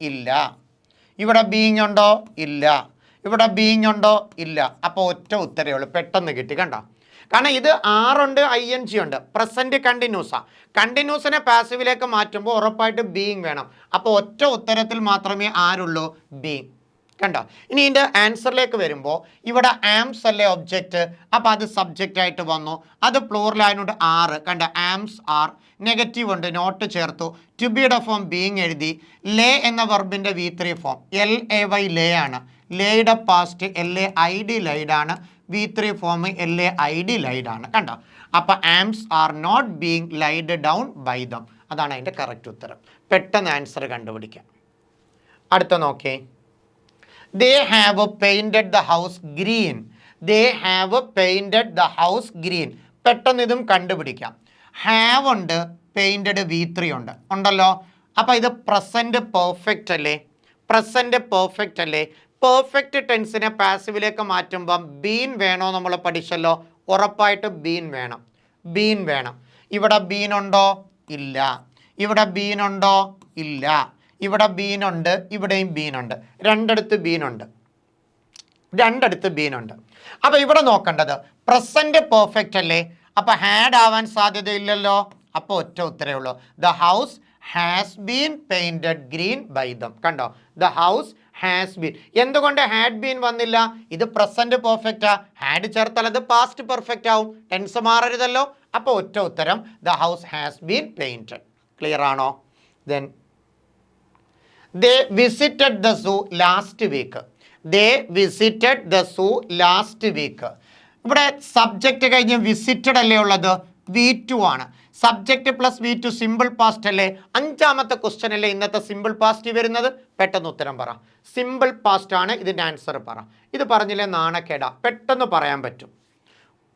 ഇല്ല. ഇവിടെ ബീങ് ഉണ്ടോ? ഇല്ല. ഇവിടെ ബീങ് ഉണ്ടോ? ഇല്ല. അപ്പോൾ ഒറ്റ ഉത്തരവേ ഉള്ളൂ, പെട്ടെന്ന് കിട്ടി കണ്ടോ. കാരണം ഇത് ആറുണ്ട്, ING ഉണ്ട്, പ്രസൻറ്റ് കണ്ടിന്യൂസാ. കണ്ടിന്യൂസിനെ പാസീവിലേക്ക് മാറ്റുമ്പോൾ ഉറപ്പായിട്ട് ബീങ് വേണം. അപ്പോൾ ഒറ്റ ഉത്തരത്തിൽ മാത്രമേ ആരുള്ളൂ? ബീങ്. കണ്ടോ. ഇനി ഇതിൻ്റെ ആൻസറിലേക്ക് വരുമ്പോൾ ഇവിടെ ആംസ് അല്ലേ ഒബ്ജക്റ്റ്, അപ്പോൾ അത് സബ്ജക്റ്റ് ആയിട്ട് വന്നു, അത് പ്ലൂറലായതുകൊണ്ട് ആറ്. കണ്ട, ആംസ് ആർ. നെഗറ്റീവ് ഉണ്ട്, നോട്ട് ചേർത്തു. ടു ബിയുടെ ഫോം ബീങ് എഴുതി. ലേ എന്ന വെർബിൻ്റെ V3 ഫോം LAY ലേ ആണ്. ലേയുടെ പാസ്റ്റ് LAID ലൈഡ് ആണ്. V3 ഫോം LAID ലൈഡ് ആണ്. കണ്ടോ. അപ്പോൾ arms are not being laid down by them, അതാണ് അതിൻ്റെ കറക്റ്റ് ഉത്തരം. പെട്ടെന്ന് ആൻസർ കണ്ടുപിടിക്കാം. അടുത്ത നോക്കേ. They have painted the house green. They have painted the house green. പെട്ടെന്ന് ഇതും കണ്ടുപിടിക്കാം. ഹാവ് ഉണ്ട്, പെയിൻറ്റഡ് V3 ഉണ്ട്, ഉണ്ടല്ലോ. അപ്പോൾ ഇത് പ്രസൻറ്റ് പെർഫെക്റ്റ് അല്ലേ, പ്രസൻറ്റ് പെർഫെക്റ്റ് അല്ലേ. പെർഫെക്റ്റ് ടെൻസിനെ പാസീവിലേക്ക് മാറ്റുമ്പം ബീൻ വേണോ നമ്മൾ പഠിച്ചല്ലോ. ഉറപ്പായിട്ട് ബീൻ വേണം, ബീൻ വേണം. ഇവിടെ ബീൻ ഉണ്ടോ? ഇല്ല. ഇവിടെ ബീൻ ഉണ്ടോ? ഇല്ല. ഇവിടെ ബീനുണ്ട്, ഇവിടെയും ബീനുണ്ട്, രണ്ടിടത്ത് ബീനുണ്ട്, രണ്ടിടത്ത് ബീനുണ്ട്. അപ്പോൾ ഇവിടെ നോക്കേണ്ടത് പ്രസൻറ്റ് പെർഫെക്റ്റ് അല്ലേ, അപ്പോൾ ഹാഡ് ആവാൻ സാധ്യതയില്ലല്ലോ. അപ്പോൾ ഒറ്റ ഉത്തരവേ ഉള്ളൂ. The house has been painted green by them. കണ്ടോ, ദ ഹൗസ് ഹാസ് ബീൻ. എന്തുകൊണ്ട് ഹാഡ് ബീൻ വന്നില്ല? ഇത് പ്രസൻറ്റ് പെർഫെക്റ്റാ, ഹാഡ് ചേർത്താൽ അത് പാസ്റ്റ് പെർഫെക്റ്റ് ആവും, ടെൻസ് മാറരുതല്ലോ. അപ്പോൾ ഒറ്റ ഉത്തരം the house has been painted. Clear ആണോ? Then they visited the zoo last week. They visited the zoo last week. ഇവിടെ സബ്ജക്റ്റ് കഴിഞ്ഞ് വിസിറ്റഡ് അല്ലേ ഉള്ളത്, V2 ആണ്. Subject plus V2 simple past അല്ലേ. 5ാമത്തെ ക്വസ്റ്റ്യൻ അല്ലേ ഇന്നത്തെ സിമ്പിൾ പാസ്റ്റ് വരുന്നത്. പെട്ടെന്ന് ഉത്തരം പറ. സിമ്പിൾ പാസ്റ്റ് ആണ് ഇതിൻ്റെ ആൻസർ പറ. ഇത് പറഞ്ഞില്ലേ നാണക്കേടാ, പെട്ടെന്ന് പറയാൻ പറ്റും.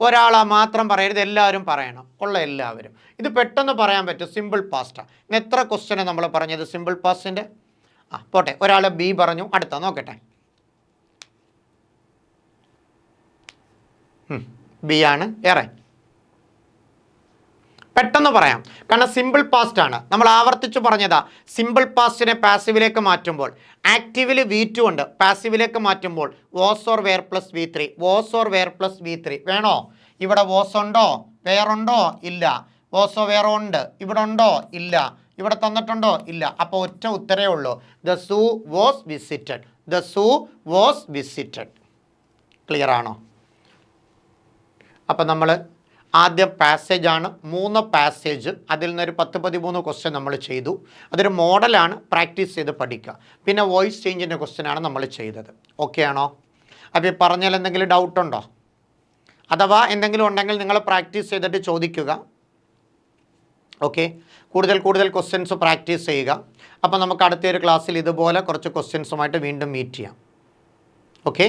ഒരാളാ മാത്രം പറയരുത്, എല്ലാവരും പറയണം, ഉള്ള എല്ലാവരും. ഇത് പെട്ടെന്ന് പറയാൻ പറ്റും, സിമ്പിൾ പാസ്റ്റാണ്. ഇന്ന് എത്ര ക്വസ്റ്റ്യനാണ് നമ്മൾ പറഞ്ഞത് സിമ്പിൾ പാസ്റ്റിൻ്റെ? പോട്ടെ, ഒരാൾ ബി പറഞ്ഞു, അടുത്ത നോക്കട്ടെ. ബി ആണ് ഏറെ. പെട്ടെന്ന് പറയാം, കാരണം സിമ്പിൾ പാസ്റ്റ് ആണ്. നമ്മൾ ആവർത്തിച്ച് പറഞ്ഞതാ, സിമ്പിൾ പാസ്റ്റിനെ പാസീവിലേക്ക് മാറ്റുമ്പോൾ ആക്റ്റീവില് V2 ഉണ്ട്, പാസീവിലേക്ക് മാറ്റുമ്പോൾ was or were plus V3. Was or were plus V3 വേണോ? ഇവിടെ വാസ് ഉണ്ടോ? വേറുണ്ടോ? ഇല്ല. വാസോ വേറോ ഉണ്ട്, ഇവിടെ ഉണ്ടോ? ഇല്ല. ഇവിടെ തന്നിട്ടുണ്ടോ? ഇല്ല. അപ്പോൾ ഒറ്റ ഉത്തരേ ഉള്ളൂ, the zoo was visited. The zoo was visited. Clear ആണോ? അപ്പം നമ്മൾ ആദ്യം പാസേജ് ആണ്, 3 പാസേജ്, അതിൽ നിന്നൊരു 10-13 ക്വസ്റ്റ്യൻ നമ്മൾ ചെയ്തു. അതൊരു മോഡലാണ്, പ്രാക്ടീസ് ചെയ്ത് പഠിക്കുക. പിന്നെ വോയിസ് ചേഞ്ചിൻ്റെ ക്വസ്റ്റ്യനാണ് നമ്മൾ ചെയ്തത്. ഓക്കെ ആണോ? അപ്പോൾ ഈ പറഞ്ഞാൽ എന്തെങ്കിലും ഡൗട്ടുണ്ടോ? അഥവാ എന്തെങ്കിലും ഉണ്ടെങ്കിൽ നിങ്ങൾ പ്രാക്ടീസ് ചെയ്തിട്ട് ചോദിക്കുക. ഓക്കെ, കൂടുതൽ ക്വസ്റ്റ്യൻസ് പ്രാക്ടീസ് ചെയ്യുക. അപ്പോൾ നമുക്ക് അടുത്തൊരു ക്ലാസ്സിൽ ഇതുപോലെ കുറച്ച് ക്വസ്റ്റ്യൻസുമായിട്ട് വീണ്ടും മീറ്റ് ചെയ്യാം. ഓക്കെ.